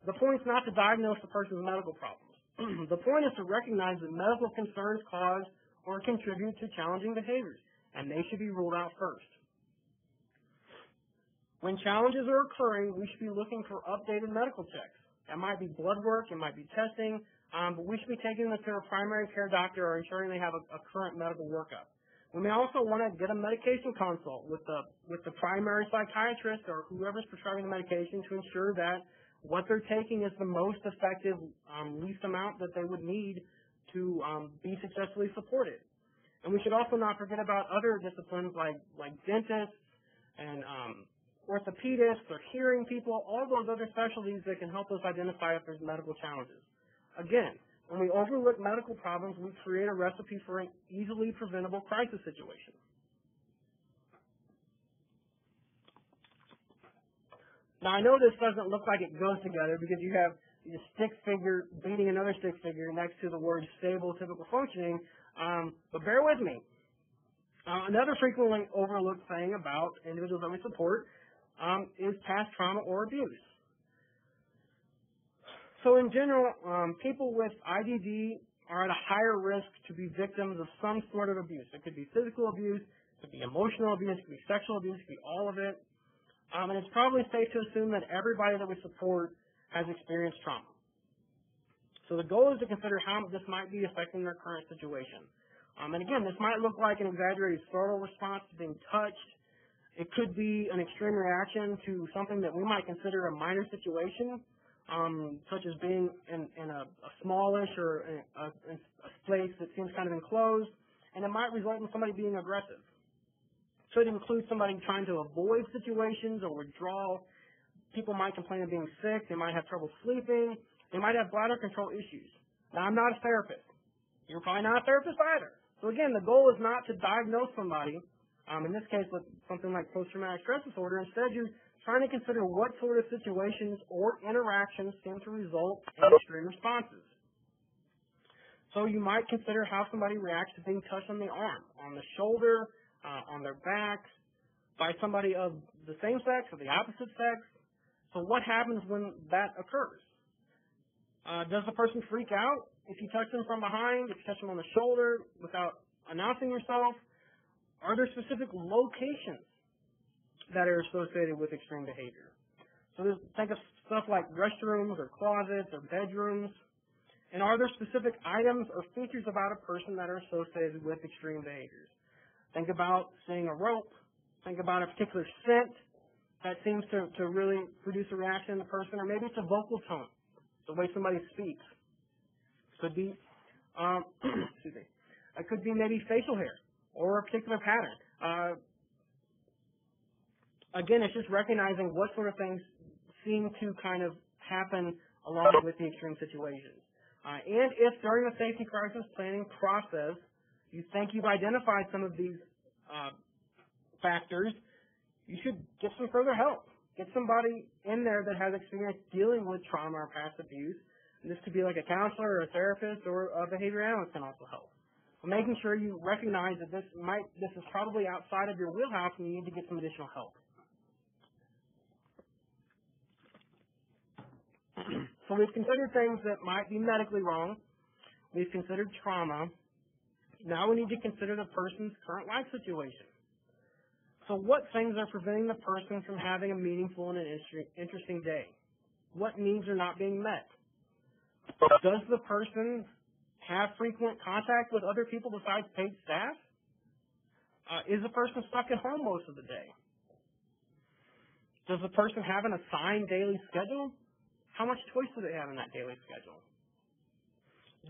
The point is not to diagnose the person's medical problems. The point is to recognize that medical concerns cause or contribute to challenging behaviors, and they should be ruled out first. When challenges are occurring, we should be looking for updated medical checks. That might be blood work, it might be testing, but we should be taking them to a primary care doctor or ensuring they have a current medical workup. We may also want to get a medication consult with the primary psychiatrist or whoever's prescribing the medication to ensure that what they're taking is the most effective, least amount that they would need to be successfully supported. And we should also not forget about other disciplines like dentists, and orthopedists or hearing people, all those other specialties that can help us identify if there's medical challenges. Again, when we overlook medical problems, we create a recipe for an easily preventable crisis situation. Now, I know this doesn't look like it goes together because you have your stick figure beating another stick figure next to the word stable, typical functioning, but bear with me. Another frequently overlooked thing about individuals that we support is past trauma or abuse. So in general, people with IDD are at a higher risk to be victims of some sort of abuse. It could be physical abuse, it could be emotional abuse, it could be sexual abuse, it could be all of it. And it's probably safe to assume that everybody that we support has experienced trauma. So the goal is to consider how this might be affecting their current situation. And again, this might look like an exaggerated startle response to being touched. It could be an extreme reaction to something that we might consider a minor situation, such as being in a smallish or a place that seems kind of enclosed, and it might result in somebody being aggressive. Could include somebody trying to avoid situations or withdraw. People might complain of being sick. They might have trouble sleeping. They might have bladder control issues. Now, I'm not a therapist. You're probably not a therapist either. So again, the goal is not to diagnose somebody, in this case with something like post-traumatic stress disorder. Instead, you're trying to consider what sort of situations or interactions seem to result in extreme responses. So you might consider how somebody reacts to being touched on the arm, on the shoulder, on their back, by somebody of the same sex or the opposite sex. So what happens when that occurs? Does the person freak out if you touch them from behind, if you touch them on the shoulder without announcing yourself? Are there specific locations that are associated with extreme behavior? So think of stuff like restrooms or closets or bedrooms. And are there specific items or features about a person that are associated with extreme behaviors? Think about seeing a rope. Think about a particular scent that seems to really produce a reaction in the person, or maybe it's a vocal tone, the way somebody speaks. Could be, excuse me, it could be maybe facial hair or a particular pattern. Again, it's just recognizing what sort of things seem to kind of happen along with the extreme situations. And if during the safety crisis planning process you think you've identified some of these factors, you should get some further help. Get somebody in there that has experience dealing with trauma or past abuse. And this could be like a counselor or a therapist or a behavior analyst can also help. So making sure you recognize that this is probably outside of your wheelhouse and you need to get some additional help. So we've considered things that might be medically wrong. We've considered trauma. Now we need to consider the person's current life situation. So what things are preventing the person from having a meaningful and an interesting day? What needs are not being met? Does the person have frequent contact with other people besides paid staff? Is the person stuck at home most of the day? Does the person have an assigned daily schedule? How much choice do they have in that daily schedule?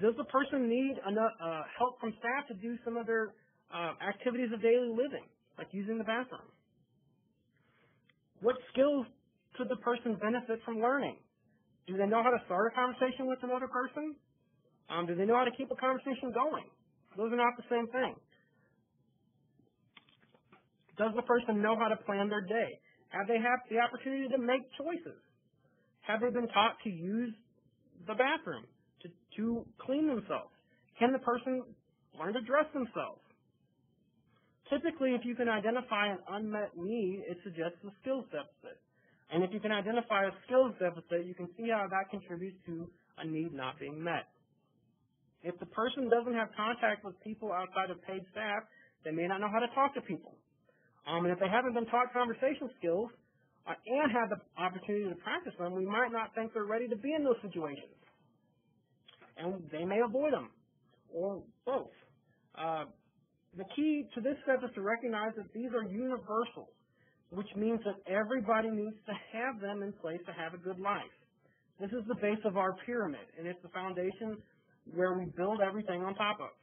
Does the person need help from staff to do some of their activities of daily living, like using the bathroom? What skills could the person benefit from learning? Do they know how to start a conversation with another person? Do they know how to keep a conversation going? Those are not the same thing. Does the person know how to plan their day? Have they had the opportunity to make choices? Have they been taught to use the bathroom? To clean themselves? Can the person learn to dress themselves? Typically, if you can identify an unmet need, it suggests a skills deficit. And if you can identify a skills deficit, you can see how that contributes to a need not being met. If the person doesn't have contact with people outside of paid staff, they may not know how to talk to people. And if they haven't been taught conversation skills and have the opportunity to practice them, we might not think they're ready to be in those situations. And they may avoid them, or both. The key to this step is to recognize that these are universals, which means that everybody needs to have them in place to have a good life. This is the base of our pyramid, and it's the foundation where we build everything on top of.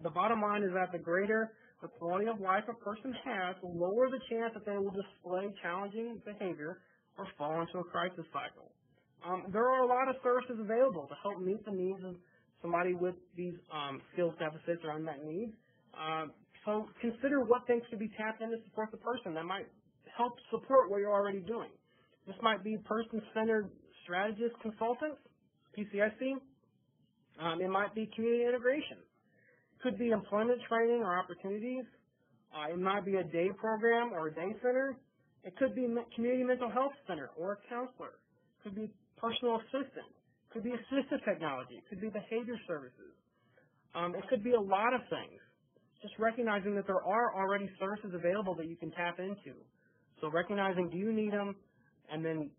The bottom line is that the greater the quality of life a person has, the lower the chance that they will display challenging behavior or fall into a crisis cycle. There are a lot of services available to help meet the needs of somebody with these skills deficits or unmet needs. So consider what things could be tapped in to support the person that might help support what you're already doing. This might be person-centered strategist consultants, PCSC. It might be community integration. Could be employment training or opportunities. It might be a day program or a day center. It could be community mental health center or a counselor. It could be personal assistant. It could be assistive technology. It could be behavior services. It could be a lot of things. Just recognizing that there are already services available that you can tap into. So recognizing, do you need them, and then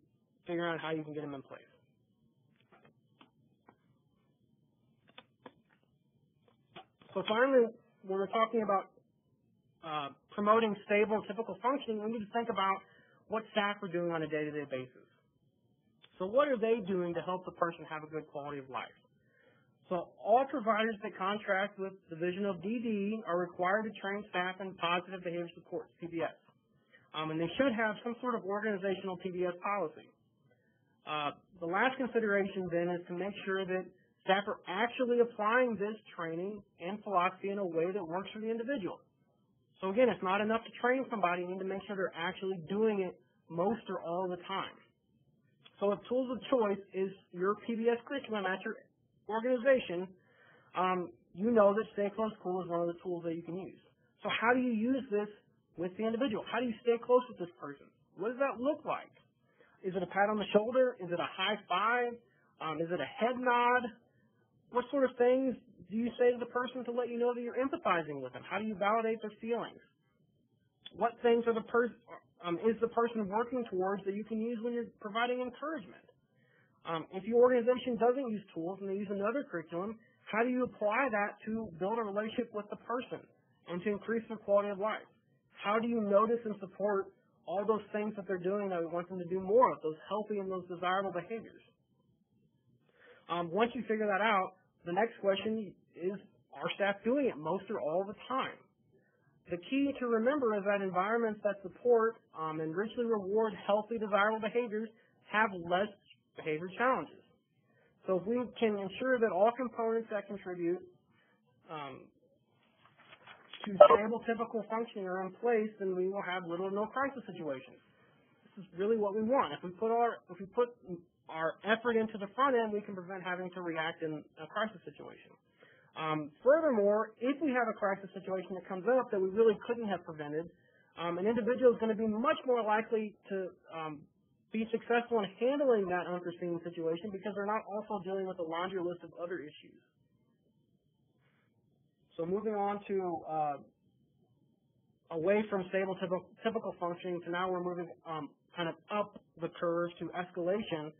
figuring out how you can get them in place. So finally, when we're talking about promoting stable and typical functioning, we need to think about what staff are doing on a day-to-day basis. So what are they doing to help the person have a good quality of life? So all providers that contract with Division of DD are required to train staff in positive behavior support, PBS. And they should have some sort of organizational PBS policy. The last consideration then is to make sure that staff are actually applying this training and philosophy in a way that works for the individual. So again, it's not enough to train somebody. You need to make sure they're actually doing it most or all of the time. So if tools of choice is your PBS curriculum at your organization, you know that Stay Close Cool is one of the tools that you can use. So how do you use this with the individual? How do you stay close with this person? What does that look like? Is it a pat on the shoulder? Is it a high five? Is it a head nod? What sort of things do you say to the person to let you know that you're empathizing with them? How do you validate their feelings? What things are is the person working towards that you can use when you're providing encouragement? If your organization doesn't use tools and they use another curriculum, how do you apply that to build a relationship with the person and to increase their quality of life? How do you notice and support all those things that they're doing that we want them to do more of, those healthy and those desirable behaviors? Once you figure that out, the next question is, are staff doing it most or all the time? The key to remember is that environments that support and richly reward healthy, desirable behaviors have less behavior challenges. So if we can ensure that all components that contribute to stable, typical functioning are in place, then we will have little or no crisis situations. This is really what we want. If we put our effort into the front end, we can prevent having to react in a crisis situation. Furthermore, if we have a crisis situation that comes up that we really couldn't have prevented, an individual is going to be much more likely to be successful in handling that unforeseen situation because they're not also dealing with a laundry list of other issues. So moving on to away from stable typical functioning to now we're moving kind of up the curve to escalation.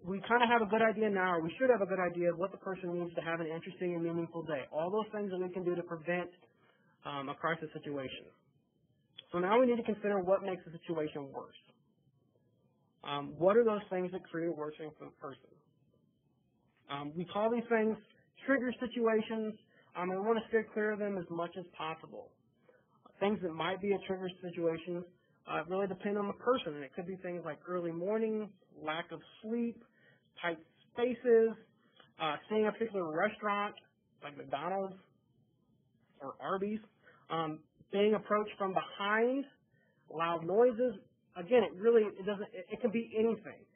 We kind of have a good idea now, or we should have a good idea of what the person needs to have an interesting and meaningful day. All those things that we can do to prevent a crisis situation. So now we need to consider what makes the situation worse. What are those things that create worsening for the person? We call these things trigger situations, and we want to steer clear of them as much as possible. Things that might be a trigger situation really depend on the person, and it could be things like early morning, lack of sleep, tight spaces, seeing a particular restaurant like McDonald's or Arby's, being approached from behind, loud noises. Again, it can be anything.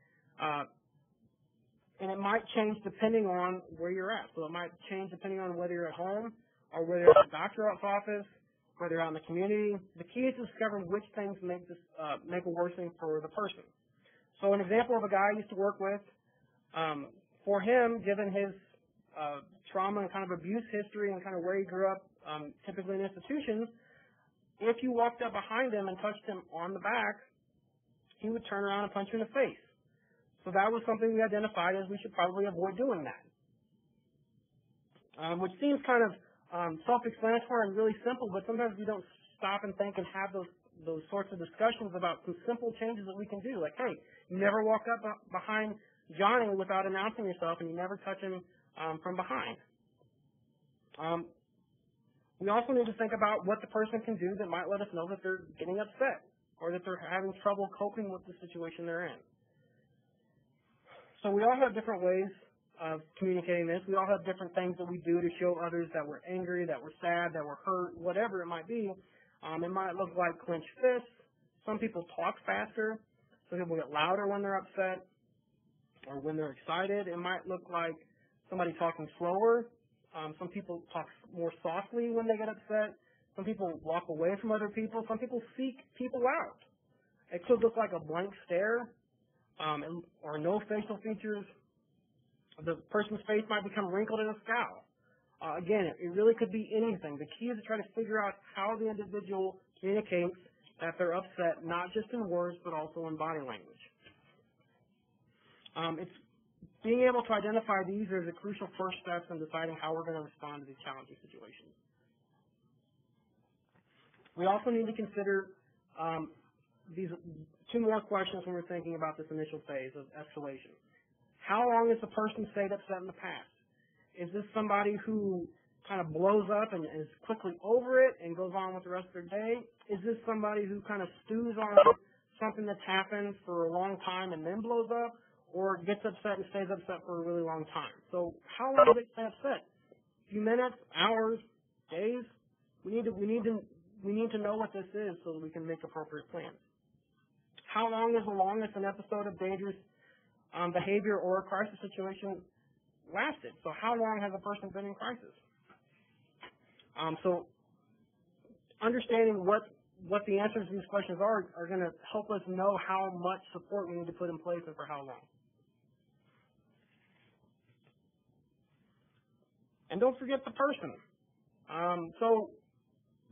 And it might change depending on where you're at. So it might change depending on whether you're at home or whether you're at the doctor's office, whether you're out in the community. The key is to discover which things make a worsening for the person. So an example of a guy I used to work with, for him, given his trauma and kind of abuse history and kind of where he grew up, typically in institutions, if you walked up behind him and touched him on the back, he would turn around and punch you in the face. So that was something we identified as we should probably avoid doing that. Which seems kind of self-explanatory and really simple, but sometimes we don't stop and think and have those sorts of discussions about some simple changes that we can do. Like, hey, you never walk up behind Johnny without announcing yourself, and you never touch him from behind. We also need to think about what the person can do that might let us know that they're getting upset or that they're having trouble coping with the situation they're in. So we all have different ways of communicating this. We all have different things that we do to show others that we're angry, that we're sad, that we're hurt, whatever it might be. It might look like clenched fists. Some people talk faster. Some people get louder when they're upset or when they're excited. It might look like somebody talking slower. Some people talk more softly when they get upset. Some people walk away from other people. Some people seek people out. It could look like a blank stare or no facial features. The person's face might become wrinkled in a scowl. Again, it really could be anything. The key is to try to figure out how the individual communicates that they're upset, not just in words, but also in body language. It's being able to identify these are the crucial first steps in deciding how we're going to respond to these challenging situations. We also need to consider these two more questions when we're thinking about this initial phase of escalation. How long has the person stayed upset in the past? Is this somebody who kind of blows up and is quickly over it and goes on with the rest of their day? Is this somebody who kind of stews on something that's happened for a long time and then blows up, or gets upset and stays upset for a really long time? So how long does it stay upset? A few minutes, hours, days? We need to know what this is so that we can make appropriate plans. How long is the longest an episode of dangerous behavior or a crisis situation lasted? So how long has a person been in crisis? So understanding what the answers to these questions are going to help us know how much support we need to put in place and for how long. And don't forget the person. So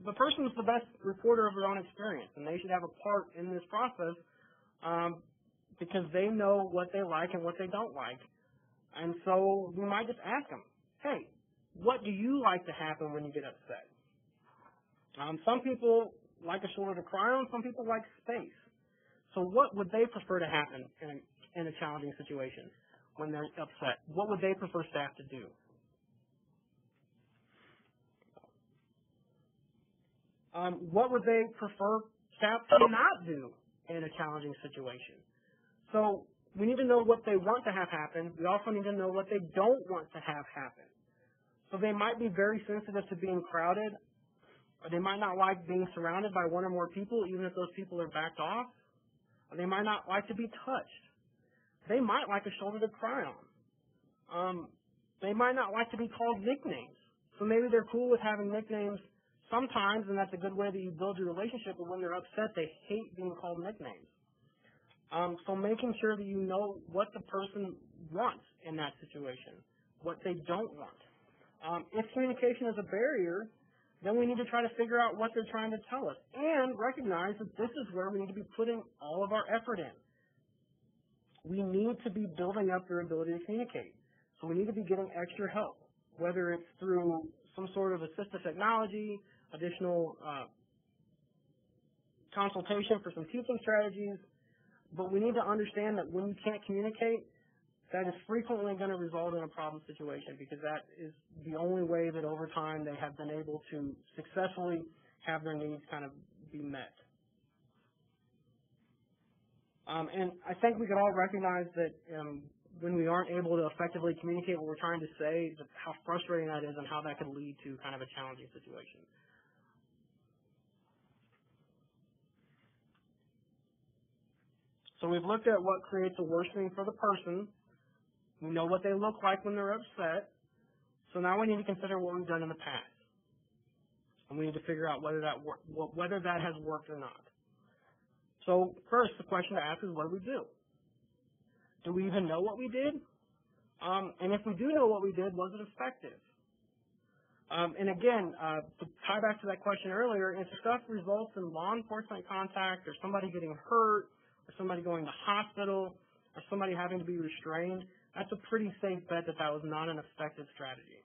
the person is the best reporter of their own experience, and they should have a part in this process because they know what they like and what they don't like. And so we might just ask them, hey, what do you like to happen when you get upset? Some people like a shoulder to cry on. Some people like space. So what would they prefer to happen in a challenging situation when they're upset? What would they prefer staff to do? What would they prefer staff to not do in a challenging situation? So we need to know what they want to have happen. We also need to know what they don't want to have happen. So they might be very sensitive to being crowded, or they might not like being surrounded by one or more people, even if those people are backed off. Or they might not like to be touched. They might like a shoulder to cry on. They might not like to be called nicknames. So maybe they're cool with having nicknames sometimes, and that's a good way that you build your relationship, but when they're upset, they hate being called nicknames. So making sure that you know what the person wants in that situation, what they don't want. If communication is a barrier, then we need to try to figure out what they're trying to tell us and recognize that this is where we need to be putting all of our effort in. We need to be building up their ability to communicate. So we need to be getting extra help, whether it's through some sort of assistive technology, additional consultation for some teaching strategies, but we need to understand that when you can't communicate, that is frequently going to result in a problem situation because that is the only way that over time they have been able to successfully have their needs kind of be met. And I think we can all recognize that when we aren't able to effectively communicate what we're trying to say, how frustrating that is and how that could lead to kind of a challenging situation. So we've looked at what creates a worsening for the person. We know what they look like when they're upset. So now we need to consider what we've done in the past. And we need to figure out whether that has worked or not. So first, the question to ask is, what do we do? Do we even know what we did? And if we do know what we did, was it effective? And again, to tie back to that question earlier, if stuff results in law enforcement contact or somebody getting hurt or somebody going to hospital or somebody having to be restrained, that's a pretty safe bet that that was not an effective strategy.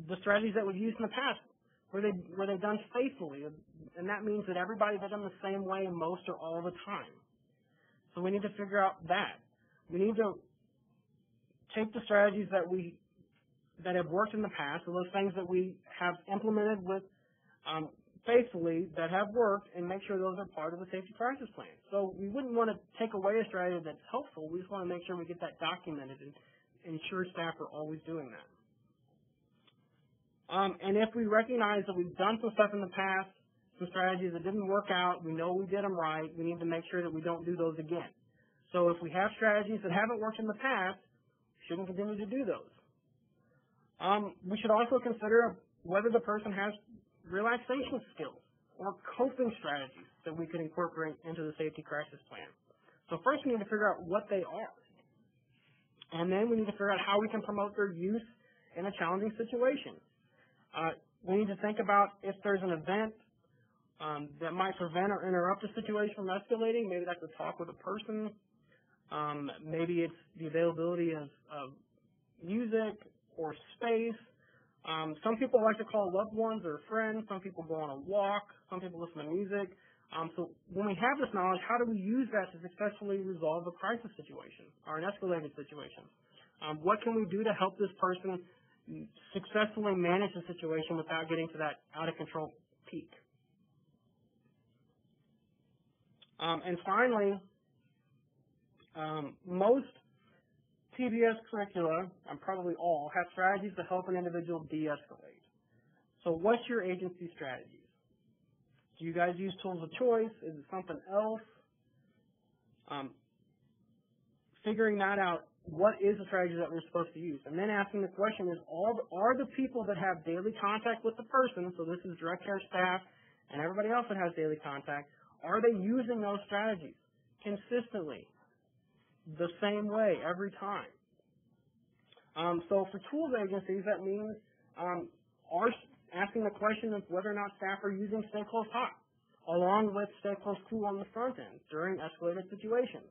The strategies that we've used in the past, were they done faithfully? And that means that everybody did them the same way most or all the time. So we need to figure out that. We need to take the strategies that we that have worked in the past, so those things that we have implemented with faithfully that have worked, and make sure those are part of the safety crisis plan. So we wouldn't want to take away a strategy that's helpful. We just want to make sure we get that documented and ensure staff are always doing that. And if we recognize that we've done some stuff in the past, some strategies that didn't work out, we know we did them right, we need to make sure that we don't do those again. So if we have strategies that haven't worked in the past, we shouldn't continue to do those. We should also consider whether the person has relaxation skills or coping strategies that we could incorporate into the safety crisis plan. So first we need to figure out what they are. And then we need to figure out how we can promote their use in a challenging situation. We need to think about if there's an event that might prevent or interrupt a situation from escalating. Maybe that's a talk with a person. Maybe it's the availability of music or space. Some people like to call loved ones or friends. Some people go on a walk. Some people listen to music. So when we have this knowledge, how do we use that to successfully resolve a crisis situation or an escalated situation? What can we do to help this person successfully manage the situation without getting to that out-of-control peak? And finally, most TBS curricula, and probably all, have strategies to help an individual de-escalate. So what's your agency strategies? Do you guys use tools of choice? Is it something else? Figuring that out, what is the strategy that we're supposed to use? And then asking the question is, are the people that have daily contact with the person, so this is direct care staff and everybody else that has daily contact, are they using those strategies consistently, the same way, every time? So for tools agencies, that means asking the question of whether or not staff are using Stay Close Hot, along with Stay Close Cool on the front end during escalated situations.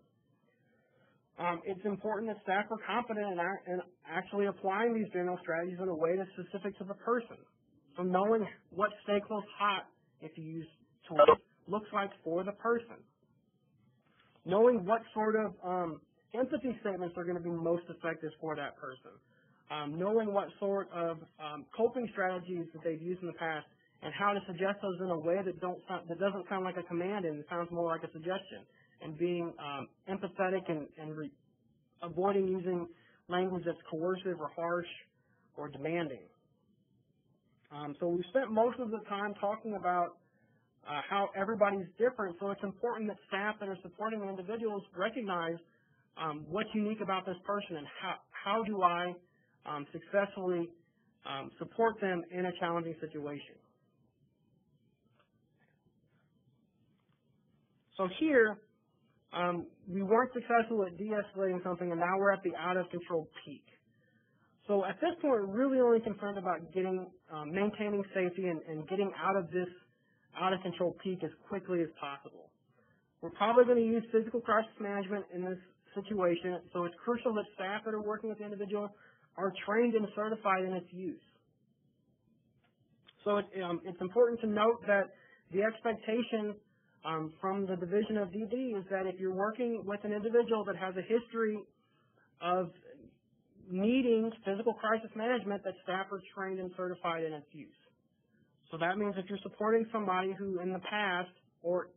It's important that staff are confident in actually applying these general strategies in a way that's specific to the person. So knowing what Stay Close Hot, if you use tools, looks like for the person. Knowing what sort of empathy statements are going to be most effective for that person. Knowing what sort of coping strategies that they've used in the past and how to suggest those in a way that doesn't sound like a command and sounds more like a suggestion. And being empathetic and avoiding using language that's coercive or harsh or demanding. So we spent most of the time talking about how everybody's different, so it's important that staff that are supporting the individuals recognize what's unique about this person and how do I successfully support them in a challenging situation. So here, we weren't successful at de-escalating something, and now we're at the out-of-control peak. So at this point, we're really only concerned about maintaining safety and getting out of this out-of-control peak as quickly as possible. We're probably going to use physical crisis management in this situation, so it's crucial that staff that are working with the individual are trained and certified in its use. So it's important to note that the expectation from the Division of DD is that if you're working with an individual that has a history of needing physical crisis management, that staff are trained and certified in its use. So that means if you're supporting somebody who in the past or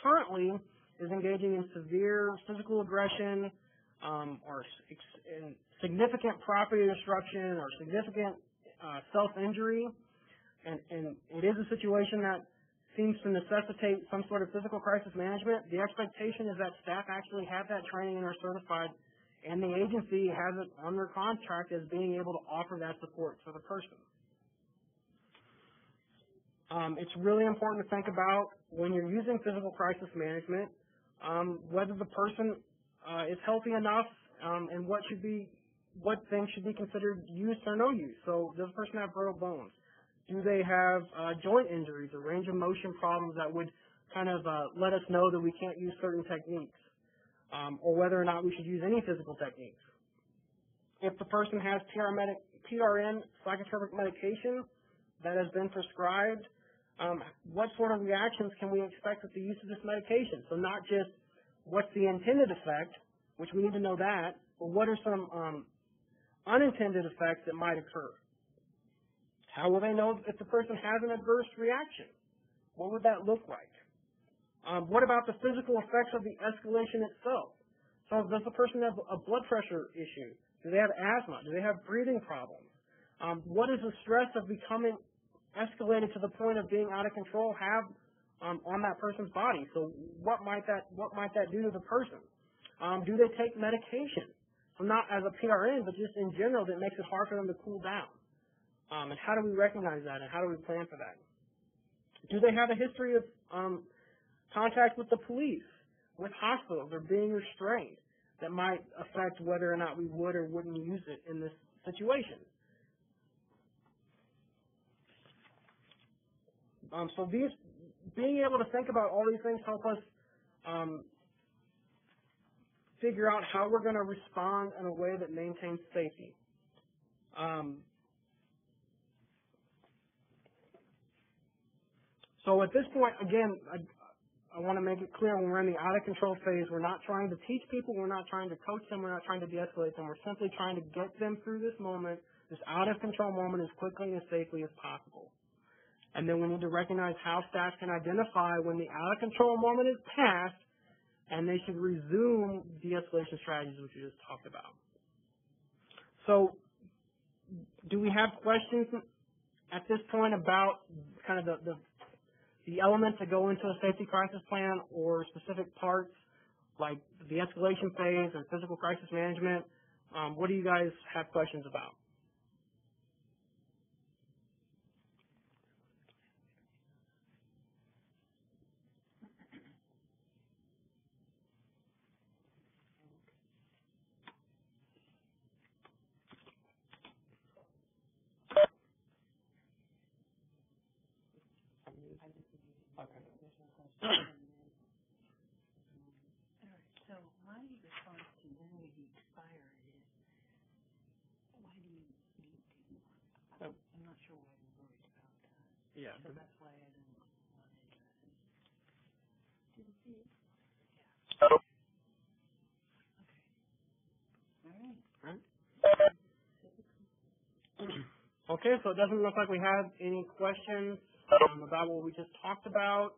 currently is engaging in severe physical aggression or significant property destruction or significant self-injury, and it is a situation that seems to necessitate some sort of physical crisis management, the expectation is that staff actually have that training and are certified, and the agency has it on their contract as being able to offer that support for the person. It's really important to think about when you're using physical crisis management, whether the person is healthy enough and what things should be considered use or no use. So does the person have brittle bones? Do they have joint injuries or range of motion problems that would kind of let us know that we can't use certain techniques, or whether or not we should use any physical techniques? If the person has PRN psychotropic medication that has been prescribed, what sort of reactions can we expect with the use of this medication? So not just what's the intended effect, which we need to know that, but what are some unintended effects that might occur. How will they know if the person has an adverse reaction? What would that look like? What about the physical effects of the escalation itself? So does the person have a blood pressure issue? Do they have asthma? Do they have breathing problems? What does the stress of becoming escalated to the point of being out of control have on that person's body? So what might that do to the person? Do they take medication? So not as a PRN, but just in general that makes it hard for them to cool down. And how do we recognize that, and how do we plan for that? Do they have a history of contact with the police, with hospitals, or being restrained that might affect whether or not we would or wouldn't use it in this situation? So being able to think about all these things help us figure out how we're going to respond in a way that maintains safety. So at this point, again, I want to make it clear when we're in the out-of-control phase, we're not trying to teach people, we're not trying to coach them, we're not trying to de-escalate them. We're simply trying to get them through this moment, this out-of-control moment, as quickly and as safely as possible. And then we need to recognize how staff can identify when the out-of-control moment is past, and they should resume de-escalation strategies, which we just talked about. So do we have questions at this point about kind of the elements that go into a safety crisis plan, or specific parts like the escalation phase or physical crisis management? What do you guys have questions about? All right, so my response to when we expire is, why do you need to? I'm not sure why we're worried about that. Yeah. So that's why I didn't want to Did you see it? Yeah. Okay. All right. Okay, so it doesn't look like we have any questions about what we just talked about.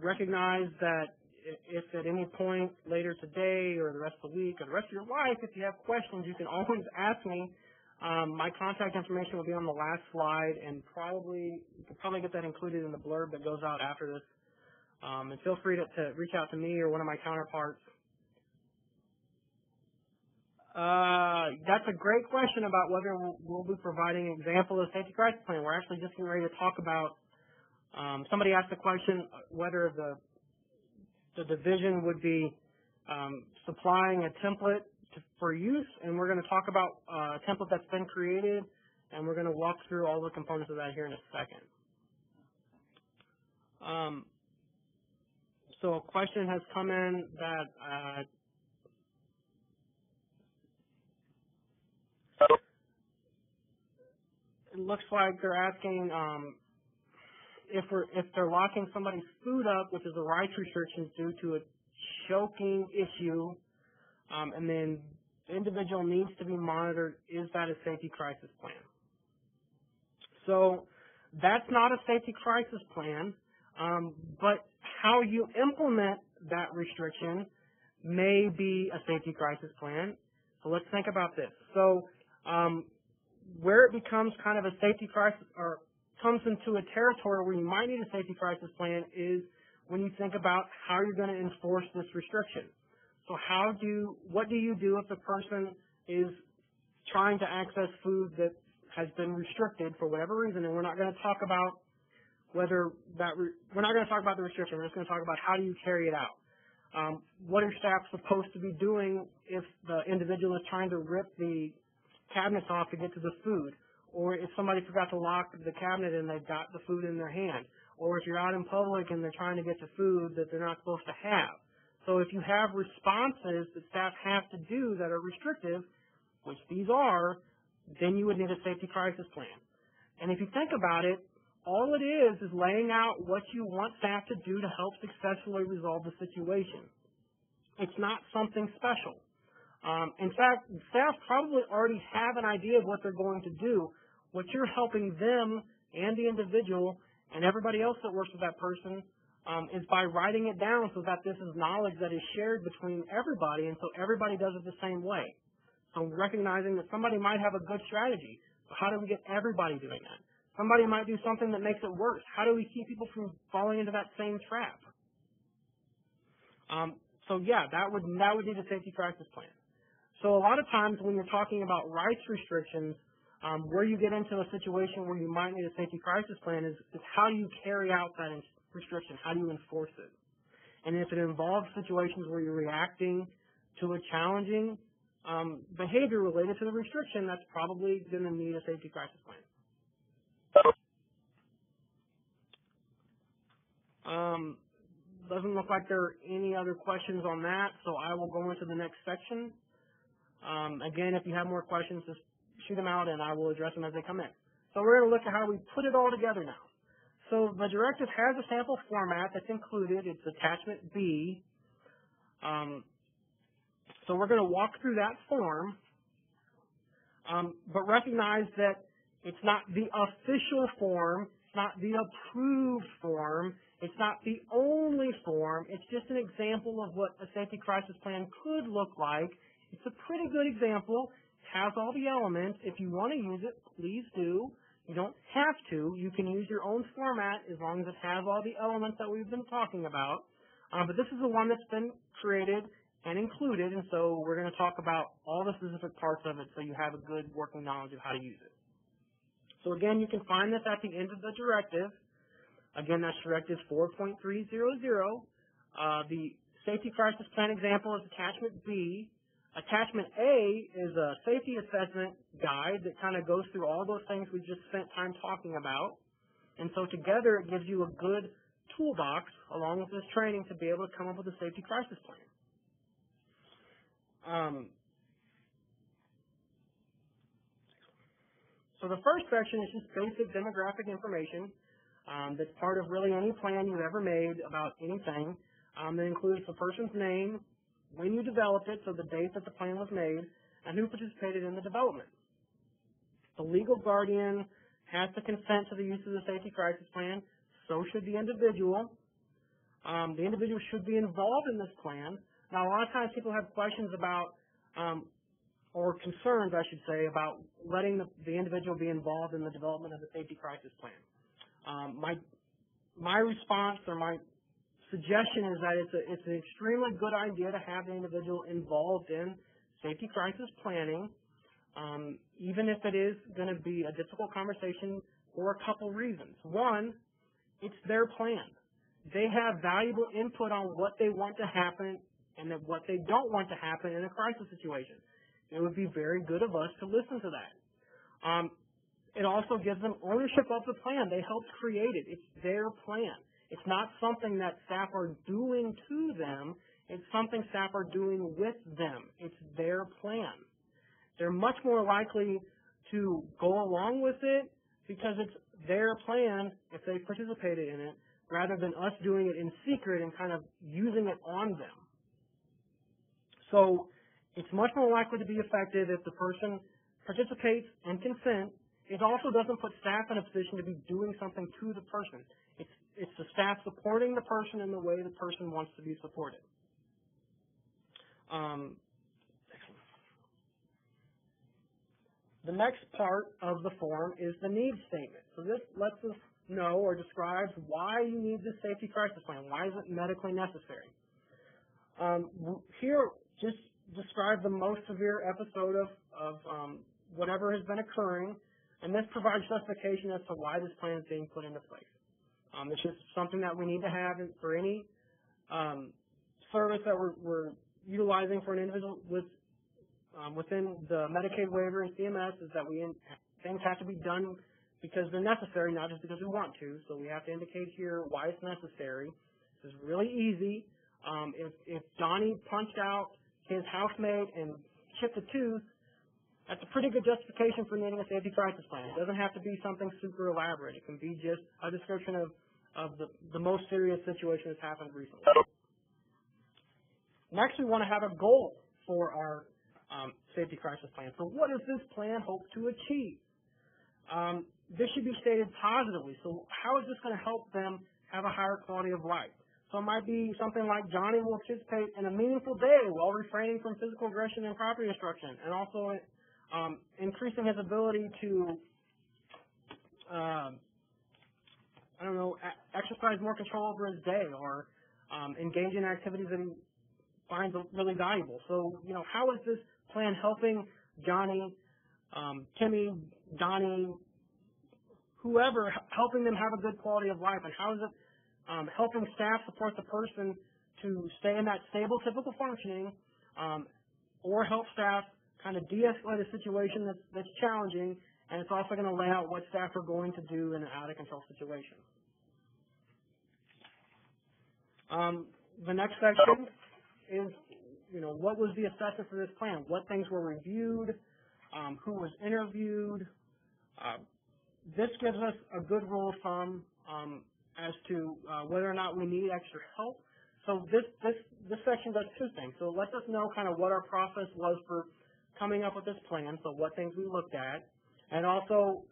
Recognize that if at any point later today or the rest of the week or the rest of your life, if you have questions, you can always ask me. My contact information will be on the last slide, and you can probably get that included in the blurb that goes out after this. And feel free to reach out to me or one of my counterparts. That's a great question about whether we'll be providing an example of a safety crisis plan. We're actually just getting ready to talk about, somebody asked the question whether the division would be supplying a template for use, and we're going to talk about a template that's been created, and we're going to walk through all the components of that here in a second. So a question has come in that it looks like they're asking if they're locking somebody's food up, which is a rights restriction due to a choking issue, and then the individual needs to be monitored, is that a safety crisis plan? So that's not a safety crisis plan, but how you implement that restriction may be a safety crisis plan. So let's think about this. So where it becomes kind of a safety crisis, or comes into a territory where you might need a safety crisis plan, is when you think about how you're going to enforce this restriction. So what do you do if the person is trying to access food that has been restricted for whatever reason? And we're not going to talk about we're not going to talk about the restriction. We're just going to talk about how do you carry it out. What are staff supposed to be doing if the individual is trying to rip the cabinets off to get to the food, or if somebody forgot to lock the cabinet and they've got the food in their hand, or if you're out in public and they're trying to get to food that they're not supposed to have. So if you have responses that staff have to do that are restrictive, which these are, then you would need a safety crisis plan. And if you think about it, all it is laying out what you want staff to do to help successfully resolve the situation. It's not something special. In fact, staff probably already have an idea of what they're going to do. What you're helping them and the individual and everybody else that works with that person is by writing it down so that this is knowledge that is shared between everybody, and so everybody does it the same way. So recognizing that somebody might have a good strategy. So how do we get everybody doing that? Somebody might do something that makes it worse. How do we keep people from falling into that same trap? So yeah, that would be the safety crisis plan. So a lot of times when you're talking about rights restrictions, where you get into a situation where you might need a safety crisis plan is how do you carry out that restriction? How do you enforce it? And if it involves situations where you're reacting to a challenging behavior related to the restriction, that's probably going to need a safety crisis plan. Doesn't look like there are any other questions on that, so I will go into the next section. Again, if you have more questions, just shoot them out and I will address them as they come in. So we're going to look at how we put it all together now. So the directive has a sample format that's included. It's attachment B. So we're going to walk through that form, but recognize that it's not the official form, it's not the approved form, it's not the only form, it's just an example of what a safety crisis plan could look like. It's a pretty good example, it has all the elements. If you want to use it, please do. You don't have to. You can use your own format as long as it has all the elements that we've been talking about. But this is the one that's been created and included, and so we're going to talk about all the specific parts of it so you have a good working knowledge of how to use it. So again, you can find this at the end of the directive. Again, that's Directive 4.300. The Safety Crisis Plan example is Attachment B. Attachment A is a safety assessment guide that kind of goes through all those things we just spent time talking about. And so together it gives you a good toolbox along with this training to be able to come up with a safety crisis plan. So the first section is just basic demographic information that's part of really any plan you've ever made about anything. That includes the person's name, when you developed it, so the date that the plan was made, and who participated in the development. The legal guardian has to consent to the use of the safety crisis plan, so should the individual. The individual should be involved in this plan. Now, a lot of times people have questions about, or concerns, I should say, about letting the individual be involved in the development of the safety crisis plan. My response or my suggestion is that it's an extremely good idea to have the individual involved in safety crisis planning, even if it is going to be a difficult conversation for a couple reasons. One, it's their plan. They have valuable input on what they want to happen and what they don't want to happen in a crisis situation. It would be very good of us to listen to that. It also gives them ownership of the plan. They helped create it. It's their plan. It's not something that staff are doing to them. It's something staff are doing with them. It's their plan. They're much more likely to go along with it because it's their plan if they participated in it, rather than us doing it in secret and kind of using it on them. So it's much more likely to be effective if the person participates and consents. It also doesn't put staff in a position to be doing something to the person. It's the staff supporting the person in the way the person wants to be supported. The next part of the form is the needs statement. So this lets us know or describes why you need this safety crisis plan. Why is it medically necessary? Here, just describe the most severe episode of whatever has been occurring, and this provides justification as to why this plan is being put into place. It's just something that we need to have for any service that we're utilizing for an individual within the Medicaid waiver and CMS, is that things have to be done because they're necessary, not just because we want to. So we have to indicate here why it's necessary. This is really easy. If Johnny punched out his housemate and chipped a tooth, that's a pretty good justification for needing a safety crisis plan. It doesn't have to be something super elaborate. It can be just a description of the most serious situation that's happened recently. Next, we want to have a goal for our safety crisis plan. So what does this plan hope to achieve? This should be stated positively. So how is this going to help them have a higher quality of life? So it might be something like Johnny will participate in a meaningful day while refraining from physical aggression and property destruction, and also increasing his ability to, exercise more control over his day, or engage in activities that he finds really valuable. So, how is this plan helping Johnny, Timmy, Donnie, whoever, helping them have a good quality of life, and how is it helping staff support the person to stay in that stable, typical functioning, or help staff kind of de-escalate a situation that's challenging, and it's also going to lay out what staff are going to do in an out-of-control situation. The next section is, what was the assessment for this plan? What things were reviewed? Who was interviewed? This gives us a good rule of thumb as to whether or not we need extra help. So this section does two things. So it lets us know kind of what our process was for coming up with this plan, so what things we looked at, and also,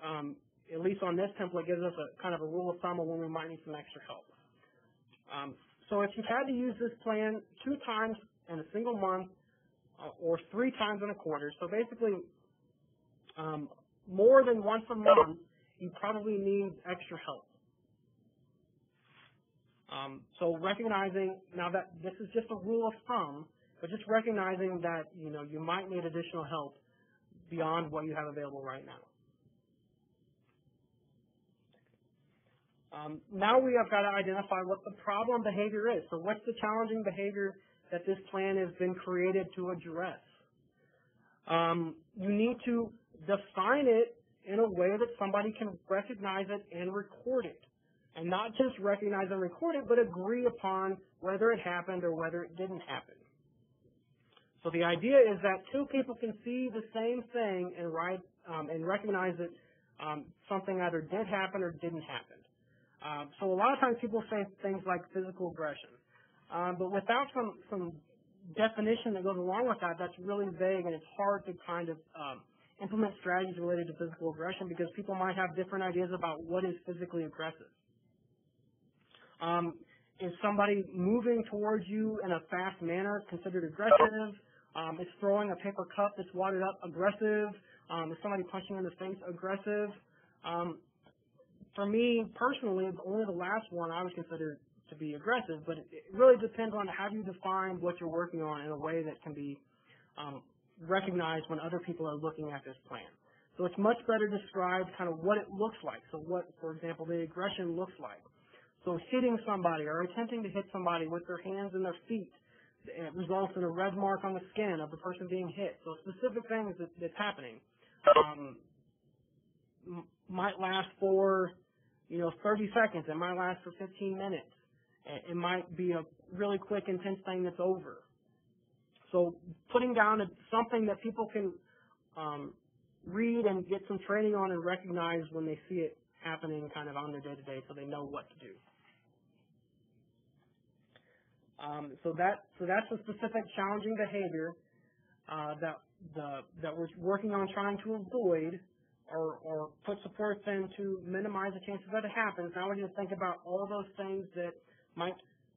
at least on this template, gives us a kind of a rule of thumb of when we might need some extra help. So if you've had to use this plan 2 times in a single month or 3 times in a quarter, so basically more than once a month, you probably need extra help. So recognizing, now that this is just a rule of thumb, but just recognizing that, you might need additional help beyond what you have available right now. Now we have got to identify what the problem behavior is. So what's the challenging behavior that this plan has been created to address? You need to define it in a way that somebody can recognize it and record it. And not just recognize and record it, but agree upon whether it happened or whether it didn't happen. So the idea is that 2 people can see the same thing and recognize that something either did happen or didn't happen. So a lot of times people say things like physical aggression. But without some definition that goes along with that, that's really vague, and it's hard to kind of implement strategies related to physical aggression because people might have different ideas about what is physically aggressive. Is somebody moving towards you in a fast manner considered aggressive? Is throwing a paper cup that's wadded up aggressive? Is somebody punching in the face aggressive? For me, personally, only the last one I would consider to be aggressive, but it really depends on how you define what you're working on in a way that can be recognized when other people are looking at this plan. So it's much better described kind of what it looks like. So what, for example, the aggression looks like. So hitting somebody or attempting to hit somebody with their hands and their feet, it results in a red mark on the skin of the person being hit. So specific things that's happening might last for 30 seconds. It might last for 15 minutes. It might be a really quick, intense thing that's over. So putting down something that people can read and get some training on and recognize when they see it happening kind of on their day-to-day, so they know what to do. So that's a specific challenging behavior that we're working on trying to avoid or put supports in to minimize the chances that it happens. Now we need to think about all those things that might,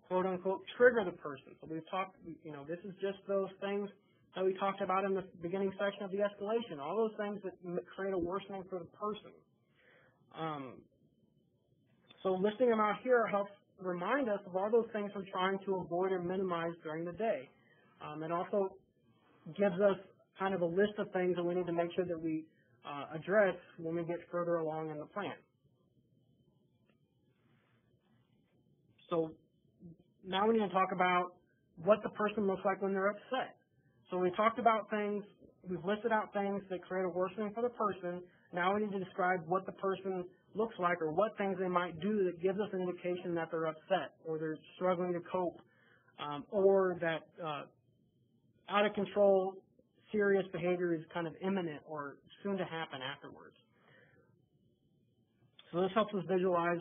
quote unquote, trigger the person. So we've talked, this is just those things that we talked about in the beginning section of the escalation, all those things that create a worsening for the person. So listing them out here helps remind us of all those things we're trying to avoid or minimize during the day. It also gives us kind of a list of things that we need to make sure that we address when we get further along in the plan. So now we need to talk about what the person looks like when they're upset. So we talked about things, we've listed out things that create a worsening for the person. Now we need to describe what the person looks like or what things they might do that gives us an indication that they're upset or they're struggling to cope or that out of control serious behavior is kind of imminent or soon to happen afterwards. So this helps us visualize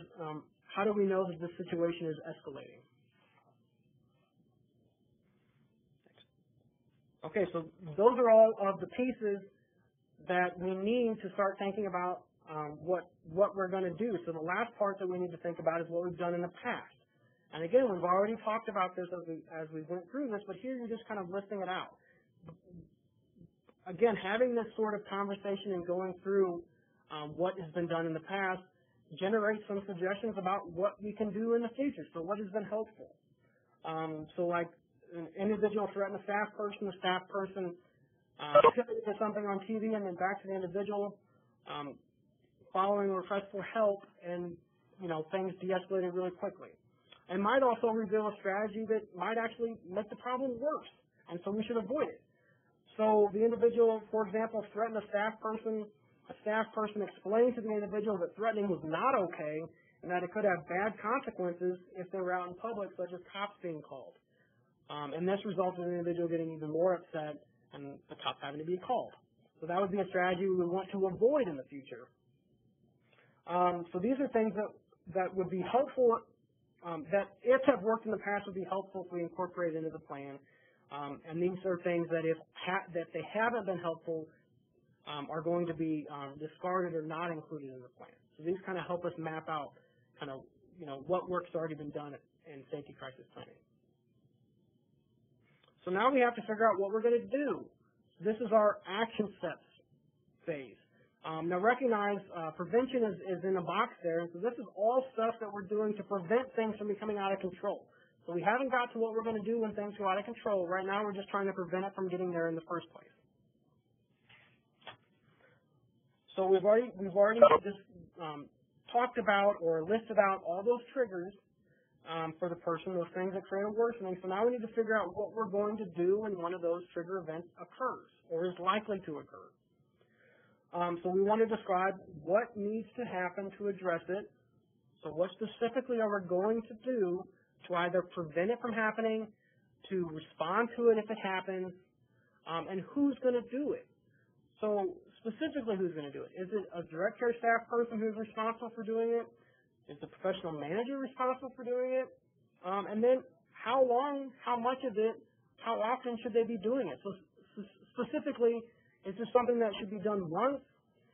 how do we know that this situation is escalating. Okay, so those are all of the pieces that we need to start thinking about what we're going to do. So the last part that we need to think about is what we've done in the past. And again, we've already talked about this as we went through this, but here you're just kind of listing it out. Again, having this sort of conversation and going through what has been done in the past generates some suggestions about what we can do in the future. So what has been helpful? So like an individual threatened a staff person, the staff person did something on TV and then back to the individual, following a request for help, and things de-escalated really quickly. And might also reveal a strategy that might actually make the problem worse, and so we should avoid it. So the individual, for example, threatened a staff person explained to the individual that threatening was not okay and that it could have bad consequences if they were out in public, such as cops being called. And this resulted in the individual getting even more upset and the cops having to be called. So that would be a strategy we would want to avoid in the future. So these are things that would be helpful, that if have worked in the past would be helpful if we incorporate into the plan. And these are things that that they haven't been helpful are going to be discarded or not included in the plan. So these kind of help us map out kind of what work's already been done in safety crisis planning. So now we have to figure out what we're going to do. This is our action steps phase. Now recognize prevention is in the box there, so this is all stuff that we're doing to prevent things from becoming out of control. So we haven't got to what we're going to do when things go out of control. Right now we're just trying to prevent it from getting there in the first place. So we've already just talked about or listed out all those triggers for the person, those things that create a worsening. So now we need to figure out what we're going to do when one of those trigger events occurs or is likely to occur. So we want to describe what needs to happen to address it. So what specifically are we going to do to either prevent it from happening, to respond to it if it happens, and who's going to do it? So specifically, who's going to do it? Is it a direct care staff person who's responsible for doing it? Is the professional manager responsible for doing it? And then how long, how much of it, how often should they be doing it? So specifically, is this something that should be done once?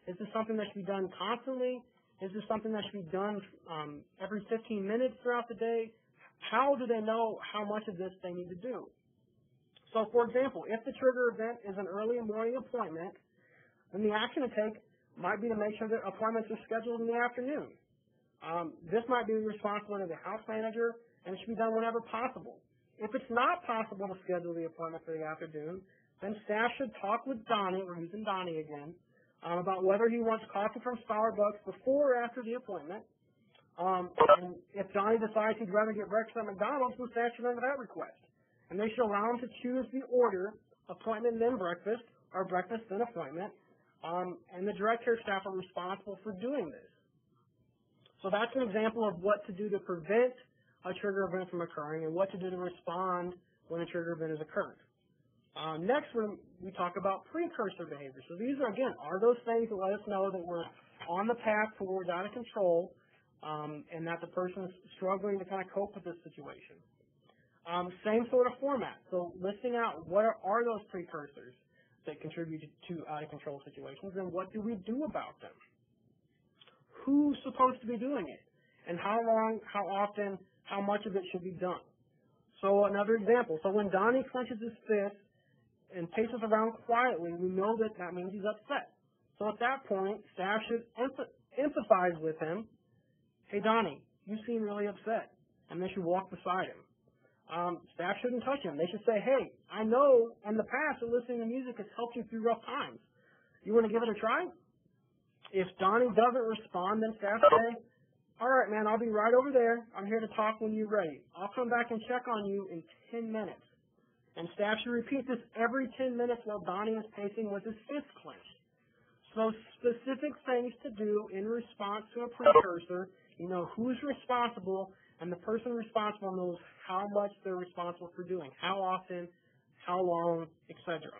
Is this something that should be done constantly? Is this something that should be done every 15 minutes throughout the day? How do they know how much of this they need to do? So, for example, if the trigger event is an early morning appointment, then the action to take might be to make sure that appointments are scheduled in the afternoon. This might be the responsibility of the house manager, and it should be done whenever possible. If it's not possible to schedule the appointment for the afternoon, then staff should talk with Donnie, we're using Donnie again, about whether he wants coffee from Starbucks before or after the appointment. And if Donnie decides he'd rather get breakfast at McDonald's, then staff should remember that request. And they should allow him to choose the order, appointment then breakfast, or breakfast then appointment. And the direct care staff are responsible for doing this. So that's an example of what to do to prevent a trigger event from occurring and what to do to respond when a trigger event has occurred. Next, we talk about precursor behavior. So these are, again, are those things that let us know that we're on the path towards out of control and that the person is struggling to kind of cope with this situation. Same sort of format. So listing out what are those precursors that contribute to out of control situations and what do we do about them? Who's supposed to be doing it? And how long, how often, how much of it should be done? So another example. So when Donnie clenches his fist and paces around quietly, we know that that means he's upset. So at that point, staff should empathize with him. Hey, Donnie, you seem really upset. And they should walk beside him. Staff shouldn't touch him. They should say, hey, I know in the past that listening to music has helped you through rough times. You want to give it a try? If Donnie doesn't respond, then staff say, all right, man, I'll be right over there. I'm here to talk when you're ready. I'll come back and check on you in 10 minutes. And staff should repeat this every 10 minutes while Donnie is pacing with his fist clenched. So specific things to do in response to a precursor. You know who's responsible, and the person responsible knows how much they're responsible for doing, how often, how long, etc.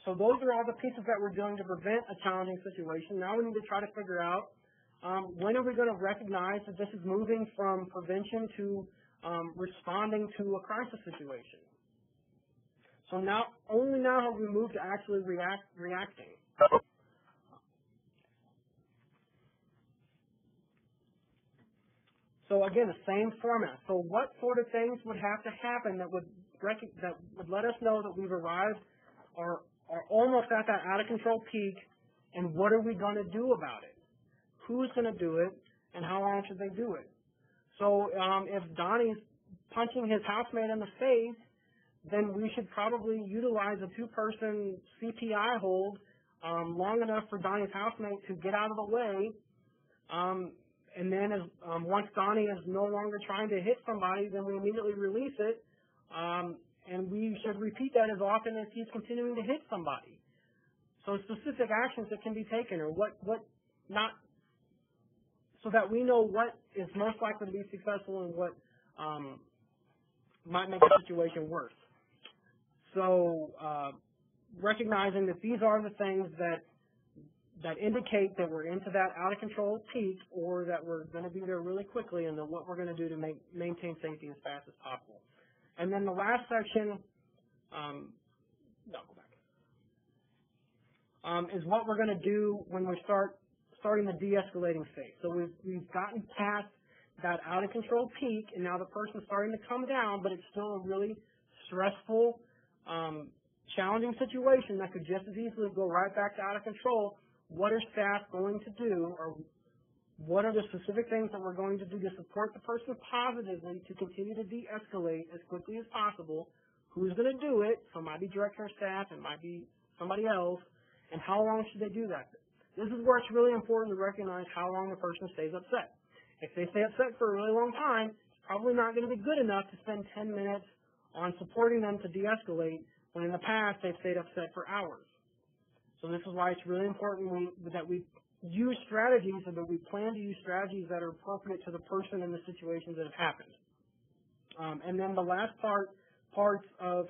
So those are all the pieces that we're doing to prevent a challenging situation. Now we need to try to figure out When are we going to recognize that this is moving from prevention to responding to a crisis situation? So only now have we moved to actually reacting. So again, the same format. So what sort of things would have to happen that would let us know that we've arrived or are almost at that out of control peak, and what are we going to do about it? Who's going to do it, and how long should they do it? So if Donnie's punching his housemate in the face, then we should probably utilize a two-person CPI hold long enough for Donnie's housemate to get out of the way. And then once Donnie is no longer trying to hit somebody, then we immediately release it. And we should repeat that as often as he's continuing to hit somebody. So specific actions that can be taken, or what not, so that we know what is most likely to be successful and what might make the situation worse. So recognizing that these are the things that indicate that we're into that out of control peak, or that we're going to be there really quickly, and then what we're going to do to maintain safety as fast as possible. And then the last section, is what we're going to do when we starting the de-escalating phase. So we've gotten past that out of control peak, and now the person's starting to come down, but it's still a really stressful, challenging situation that could just as easily go right back to out of control. What are staff going to do, or what are the specific things that we're going to do to support the person positively to continue to de-escalate as quickly as possible? Who's going to do it? So it might be director of staff, it might be somebody else, and how long should they do that? This is where it's really important to recognize how long the person stays upset. If they stay upset for a really long time, it's probably not going to be good enough to spend 10 minutes on supporting them to de-escalate, when in the past they've stayed upset for hours. So this is why it's really important that we use strategies, and that we plan to use strategies that are appropriate to the person and the situations that have happened. And then the last parts of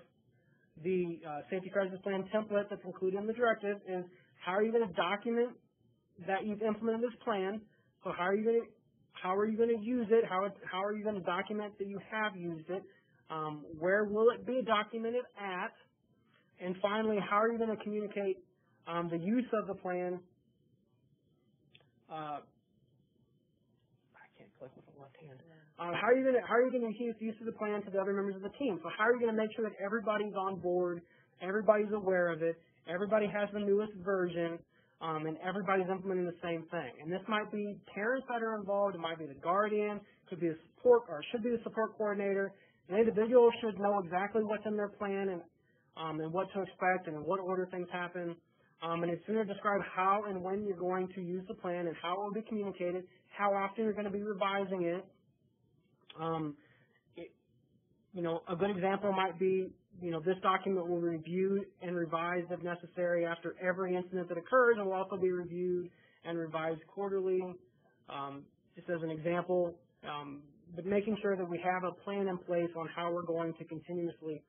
the safety crisis plan template that's included in the directive is how are you going to document that you've implemented this plan? So how are you going to use it? How are you going to document that you have used it? Where will it be documented at? And finally, how are you going to communicate the use of the plan? I can't click with the left hand. How are you going to use the use of the plan to the other members of the team? So how are you going to make sure that everybody's on board, everybody's aware of it, everybody has the newest version, and everybody's implementing the same thing? And this might be parents that are involved. It might be the guardian. Could be a support, or should be the support coordinator. An individual should know exactly what's in their plan and what to expect and in what order things happen. And it's going to describe how and when you're going to use the plan and how it will be communicated, how often you're going to be revising it. A good example might be, this document will be reviewed and revised if necessary after every incident that occurs, and will also be reviewed and revised quarterly, just as an example. But making sure that we have a plan in place on how we're going to continuously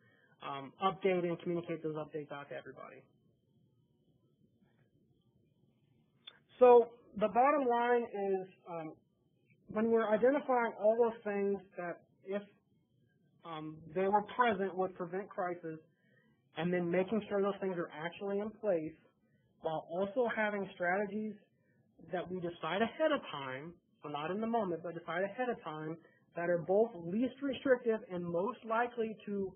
update and communicate those updates out to everybody. So the bottom line is, when we're identifying all those things that, if they were present, would prevent crisis, and then making sure those things are actually in place, while also having strategies that we decide ahead of time, so not in the moment, but decide ahead of time, that are both least restrictive and most likely to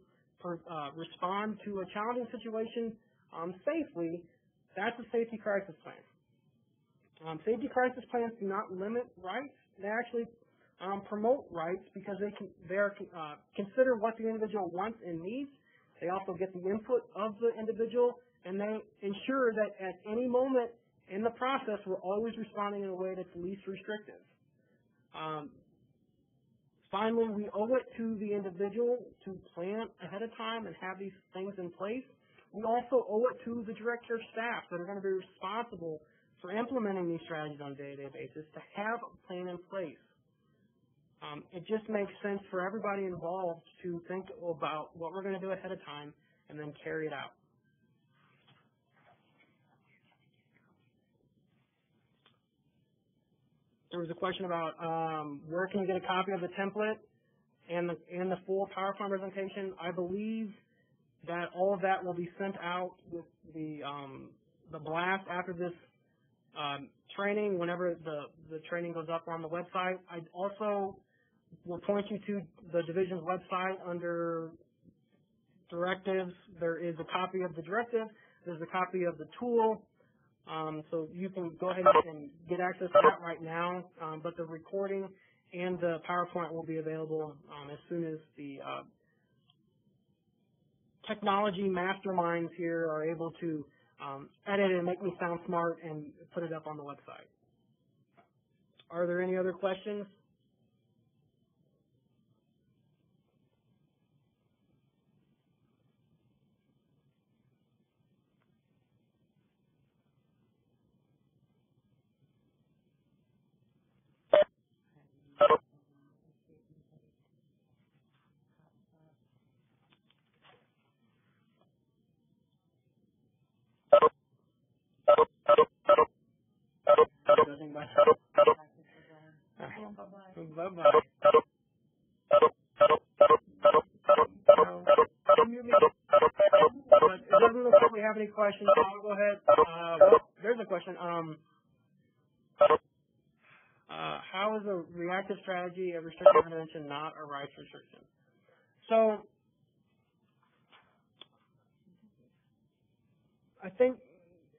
respond to a challenging situation safely, that's a safety crisis plan. Safety crisis plans do not limit rights. They actually promote rights, because they consider what the individual wants and needs. They also get the input of the individual, and they ensure that at any moment in the process, we're always responding in a way that's least restrictive. Finally, we owe it to the individual to plan ahead of time and have these things in place. We also owe it to the director of staff that are going to be responsible for implementing these strategies on a day-to-day basis to have a plan in place. It just makes sense for everybody involved to think about what we're going to do ahead of time and then carry it out. there was a question about where can you get a copy of the template and the full PowerPoint presentation. I believe that all of that will be sent out with the blast after this training, whenever the training goes up on the website. I also will point you to the division's website under directives. There is a copy of the directive. There's a copy of the tool. So you can go ahead and get access to that right now. But the recording and the PowerPoint will be available as soon as the technology masterminds here are able to edit and make me sound smart and put it up on the website. Are there any other questions? Bye-bye. But it doesn't look like we have any questions. I'll go ahead. Well, there's a question. How is a reactive strategy a restrictive intervention, not a rights restriction? So I think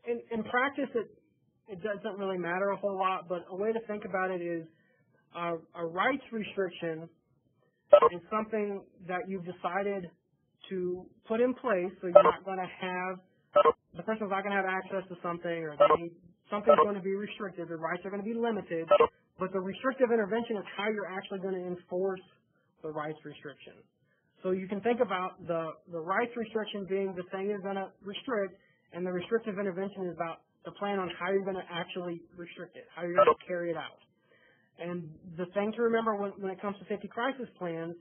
in practice it doesn't really matter a whole lot, but a way to think about it is a rights restriction is something that you've decided to put in place, so you're not going to have, the person's not going to have access to something, or something's going to be restricted, the rights are going to be limited, but the restrictive intervention is how you're actually going to enforce the rights restriction. So you can think about the rights restriction being the thing you're going to restrict, and the restrictive intervention is about the plan on how you're going to actually restrict it, how you're going to carry it out. And the thing to remember when it comes to safety crisis plans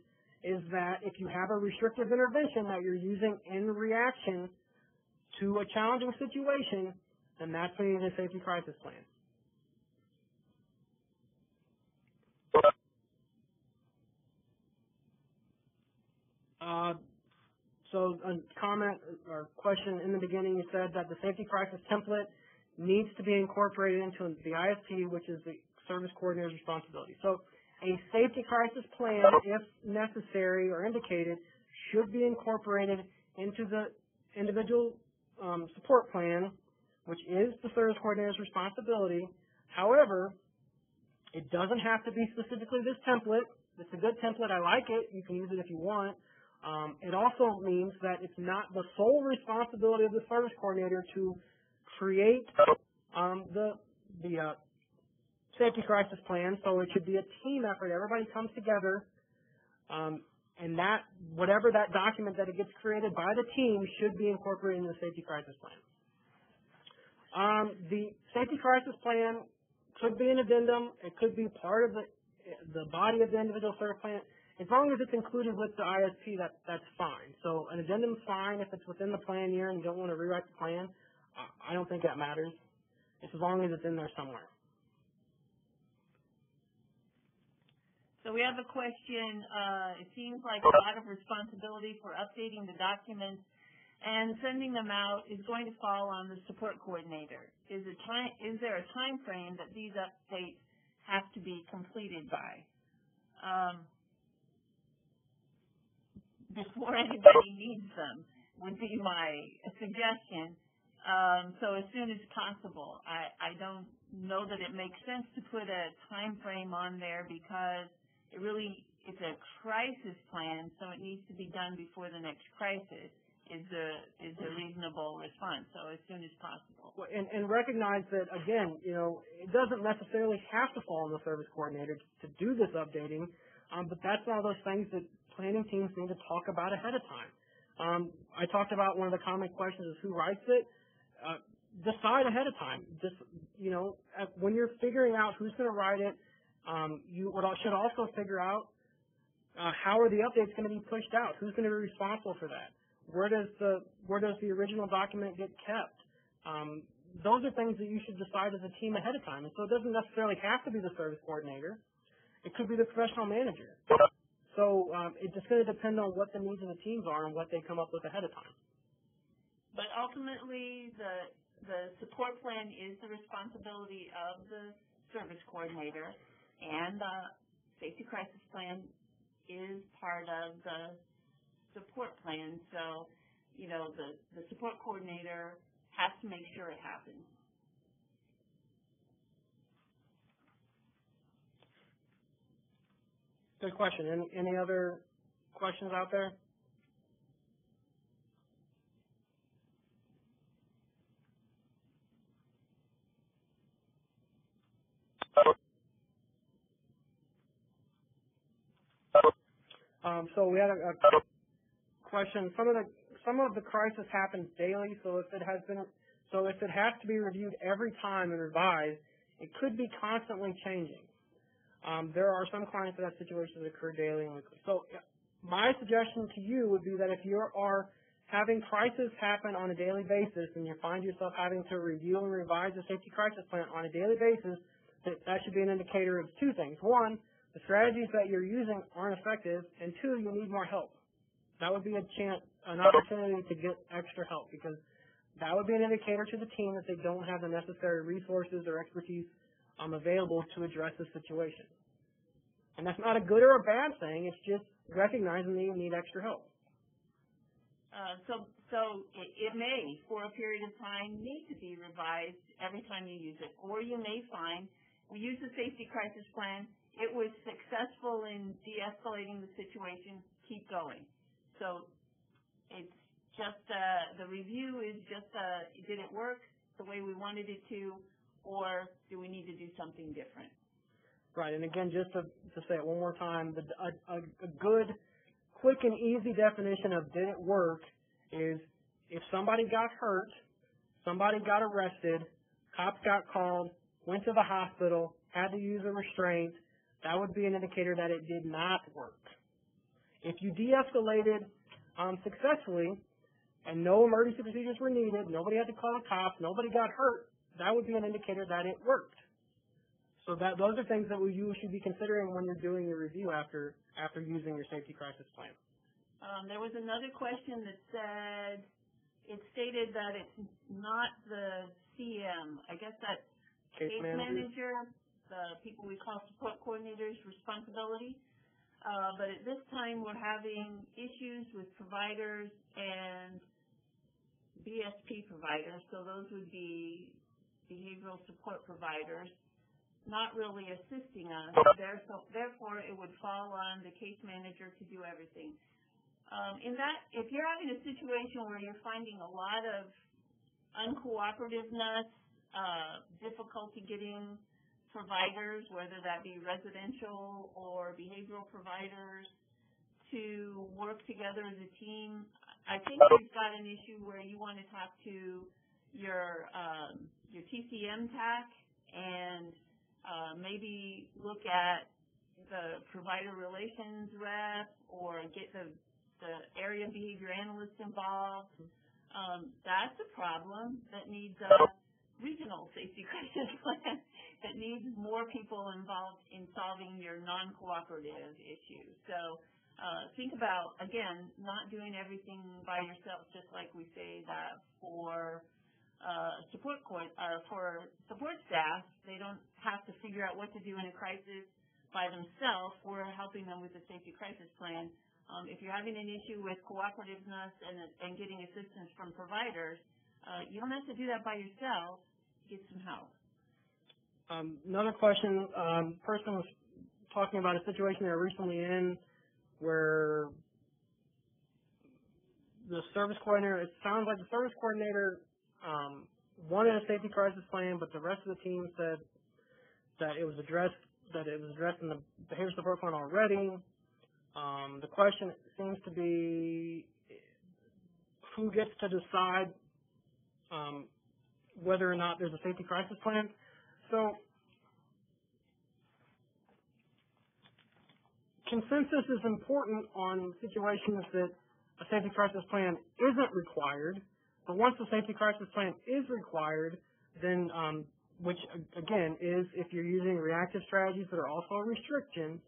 is that if you have a restrictive intervention that you're using in reaction to a challenging situation, then that's when you need a safety crisis plan. So a comment or question in the beginning, you said that the safety crisis template needs to be incorporated into the ISP, which is the service coordinator's responsibility. So a safety crisis plan, if necessary or indicated, should be incorporated into the individual support plan, which is the service coordinator's responsibility. However, it doesn't have to be specifically this template. It's a good template. I like it. You can use it if you want. It also means that it's not the sole responsibility of the service coordinator to create the safety crisis plan, so it should be a team effort. Everybody comes together, and that whatever that document that it gets created by the team should be incorporated in the safety crisis plan. The safety crisis plan could be an addendum. It could be part of the body of the individual service plan. As long as it's included with the ISP, that's fine. So an addendum's fine if it's within the plan year and you don't want to rewrite the plan. I don't think that matters. It's as long as it's in there somewhere. So we have a question. It seems like a lot of responsibility for updating the documents and sending them out is going to fall on the support coordinator. Is there a time frame that these updates have to be completed by? Before anybody needs them would be my suggestion. So as soon as possible. I don't know that it makes sense to put a time frame on there because it's a crisis plan, so it needs to be done before the next crisis is a reasonable response. So as soon as possible. And recognize that, again, it doesn't necessarily have to fall on the service coordinator to do this updating, but that's one of those things that planning teams need to talk about ahead of time. I talked about one of the common questions is who writes it. Decide ahead of time. Just, when you're figuring out who's going to write it, you should also figure out how are the updates going to be pushed out. Who's going to be responsible for that? Where does the original document get kept? those are things that you should decide as a team ahead of time. And so it doesn't necessarily have to be the service coordinator. It could be the professional manager. So it's just going to depend on what the needs of the teams are and what they come up with ahead of time. But ultimately, the support plan is the responsibility of the service coordinator, and the safety crisis plan is part of the support plan. So, you know, the support coordinator has to make sure it happens. Good question. Any other questions out there? So we had a question. Some of the crisis happens daily. So if it has to be reviewed every time and revised, it could be constantly changing. There are some clients that have situations that occur daily and weekly. So my suggestion to you would be that if you are having crisis happen on a daily basis and you find yourself having to review and revise the safety crisis plan on a daily basis, that should be an indicator of two things. One, the strategies that you're using aren't effective, and two, you need more help. That would be an opportunity to get extra help, because that would be an indicator to the team that they don't have the necessary resources or expertise available to address the situation. And that's not a good or a bad thing. It's just recognizing that you need extra help. So it may, for a period of time, need to be revised every time you use it. Or you may find, we use the safety crisis plan, it was successful in de-escalating the situation, keep going. So it's just, the review is just, did it work the way we wanted it to, or do we need to do something different? Right, and again, just to say it one more time, a good, quick and easy definition of did it work is if somebody got hurt, somebody got arrested, cops got called, went to the hospital, had to use a restraint, that would be an indicator that it did not work. If you de-escalated successfully and no emergency procedures were needed, nobody had to call the cops, nobody got hurt, that would be an indicator that it worked. So those are things that you should be considering when you're doing your review after using your safety crisis plan. There was another question that said, it stated that it's not the CM, I guess that's case manager, the people we call support coordinators' responsibility. But at this time, we're having issues with providers and BSP providers, so those would be behavioral support providers, not really assisting us. Therefore, it would fall on the case manager to do everything. If you're having a situation where you're finding a lot of uncooperativeness, difficulty getting providers, whether that be residential or behavioral providers, to work together as a team, I think you've got an issue where you want to talk to your TCM TAC and maybe look at the provider relations rep or get the area behavior analyst involved. That's a problem that needs a regional safety crisis plan that needs more people involved in solving your non-cooperative issues. So think about, again, not doing everything by yourself, just like we say that for for support staff. They don't have to figure out what to do in a crisis by themselves. We're helping them with the safety crisis plan. If you're having an issue with cooperativeness and getting assistance from providers, you don't have to do that by yourself. Get some help. Another question, person was talking about a situation they were recently in where the service coordinator, it sounds like the service coordinator wanted a safety crisis plan, but the rest of the team said that it was addressed in the behavior support plan already. The question seems to be who gets to decide whether or not there's a safety crisis plan. So consensus is important on situations that a safety crisis plan isn't required, but once the safety crisis plan is required, then which again is if you're using reactive strategies that are also restrictions,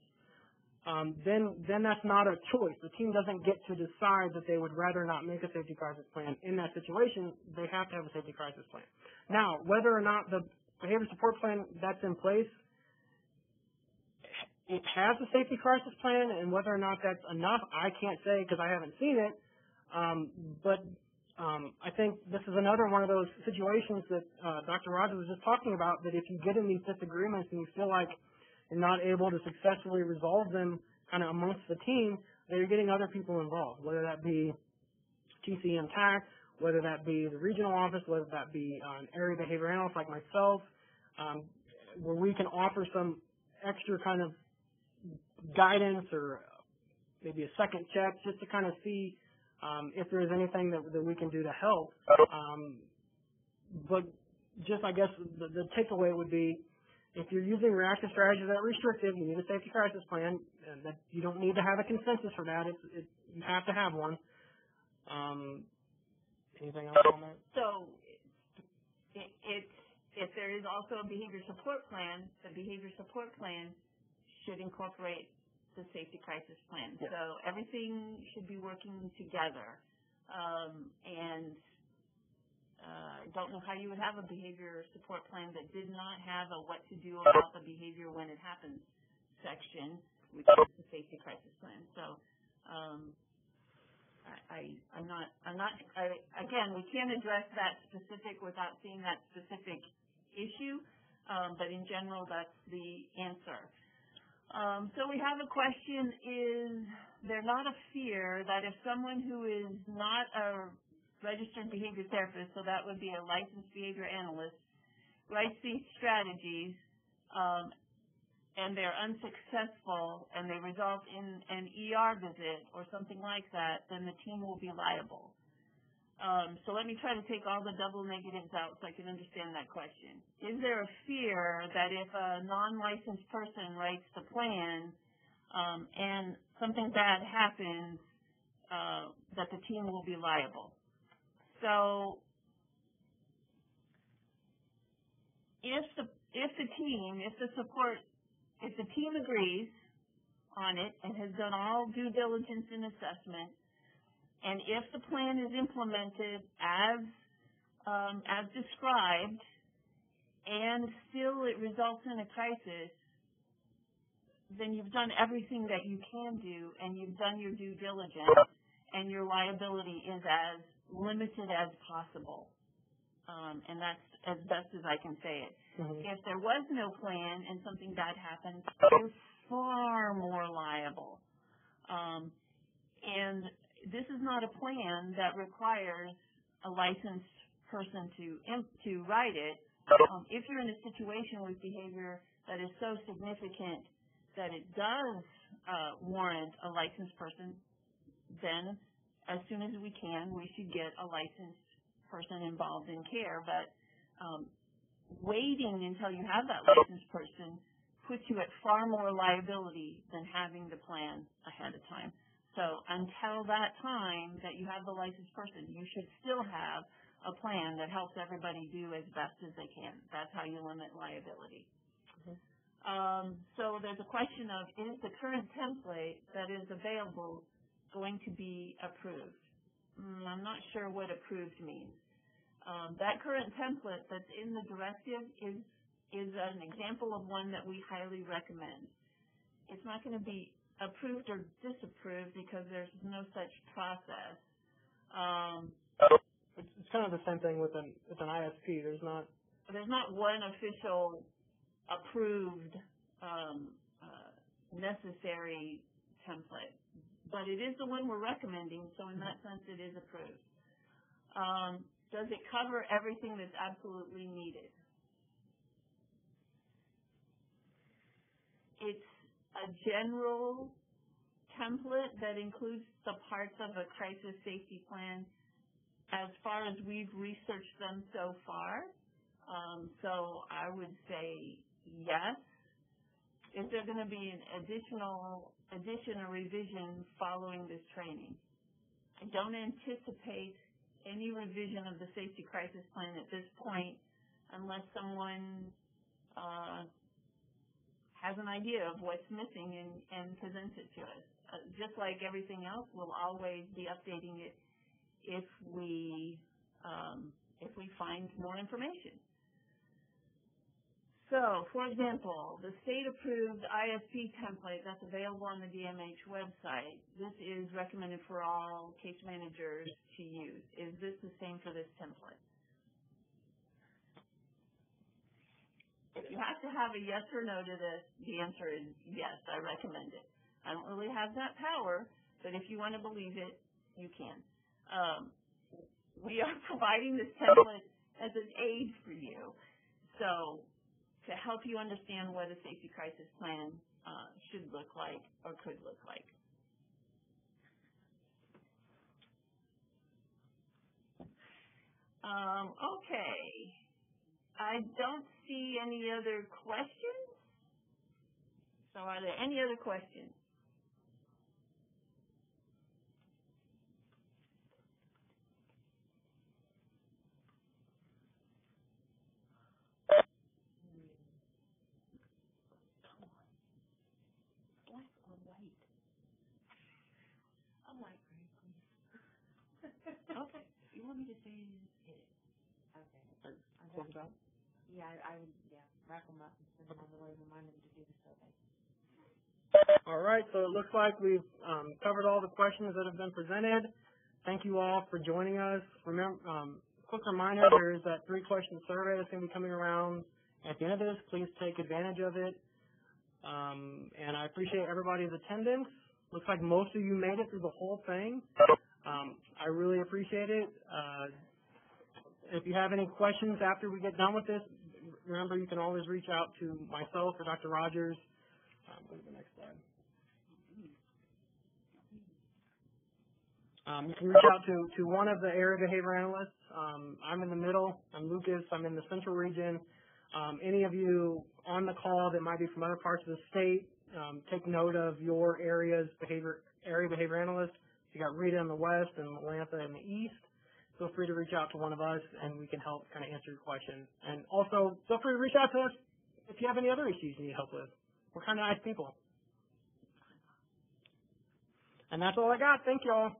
then that's not a choice. The team doesn't get to decide that they would rather not make a safety crisis plan. In that situation, they have to have a safety crisis plan. Now, whether or not the behavior support plan that's in place, it has a safety crisis plan, and whether or not that's enough, I can't say because I haven't seen it. But I think this is another one of those situations that Dr. Rogers was just talking about, that if you get in these disagreements and you feel like you're not able to successfully resolve them kind of amongst the team, that you're getting other people involved, whether that be TCM TAC, whether that be the regional office, whether that be an area behavior analyst like myself, where we can offer some extra kind of guidance or maybe a second check just to kind of see if there's anything that we can do to help. But just, I guess, the takeaway would be, if you're using reactive strategies that are restrictive, you need a safety crisis plan. And that you don't need to have a consensus for that. You have to have one. Anything else on that? So, if there is also a behavior support plan, the behavior support plan should incorporate the safety crisis plan. Yes. So everything should be working together. I don't know how you would have a behavior support plan that did not have a what to do about the behavior when it happens section, which is the safety crisis plan. So again, we can't address that specific without seeing that specific issue, but in general, that's the answer. So we have a question, is there not a fear that if someone who is not a registered behavior therapist, so that would be a licensed behavior analyst, writes these strategies and they're unsuccessful and they result in an ER visit or something like that, then the team will be liable? So let me try to take all the double negatives out so I can understand that question. Is there a fear that if a non-licensed person writes the plan and something bad happens, that the team will be liable? So if the team agrees on it and has done all due diligence and assessment, and if the plan is implemented as described, and still it results in a crisis, then you've done everything that you can do, and you've done your due diligence, and your liability is as limited as possible. And that's as best as I can say it. Mm-hmm. If there was no plan and something bad happened, you're far more liable. And this is not a plan that requires a licensed person to write it. If you're in a situation with behavior that is so significant that it does warrant a licensed person, then as soon as we can, we should get a licensed person involved in care. But waiting until you have that licensed person puts you at far more liability than having the plan ahead of time. So until that time that you have the licensed person, you should still have a plan that helps everybody do as best as they can. That's how you limit liability. Mm-hmm. So there's a question of, is the current template that is available going to be approved? I'm not sure what approved means. That current template that's in the directive is an example of one that we highly recommend. It's not going to be approved or disapproved because there's no such process. It's kind of the same thing with an ISP. There's not one official approved necessary template. But it is the one we're recommending, so in that sense it is approved. Does it cover everything that's absolutely needed? It's a general template that includes the parts of a crisis safety plan as far as we've researched them so far. So I would say yes. Is there going to be an addition or revision following this training? I don't anticipate any revision of the safety crisis plan at this point unless someone has an idea of what's missing and presents it to us. Just like everything else, we'll always be updating it if we find more information. So, for example, the state-approved ISP template that's available on the DMH website, this is recommended for all case managers to use. Is this the same for this template? If you have to have a yes or no to this, the answer is yes, I recommend it. I don't really have that power, but if you want to believe it, you can. We are providing this template as an aid for you. So, to help you understand what a safety crisis plan should look like or could look like. Okay. I don't see any other questions. So are there any other questions? Okay. You want me to say it? Okay. Close it out? Yeah, I would, wrap them up and send them on the way, remind them to do the survey. All right, so it looks like we've covered all the questions that have been presented. Thank you all for joining us. Remember, quick reminder, there is that 3-question survey that's going to be coming around at the end of this. Please take advantage of it. And I appreciate everybody's attendance. Looks like most of you made it through the whole thing. I really appreciate it. If you have any questions after we get done with this, remember you can always reach out to myself or Dr. Rogers. Go to the next slide. You can reach out to one of the area behavior analysts. I'm in the middle. I'm Lucas. I'm in the central region. Any of you on the call that might be from other parts of the state, take note of your area behavior analyst. You got Rita in the west and Melantha in the east. Feel free to reach out to one of us, and we can help kind of answer your question. And also, feel free to reach out to us if you have any other issues you need help with. We're kind of nice people. And that's all I got. Thank you all.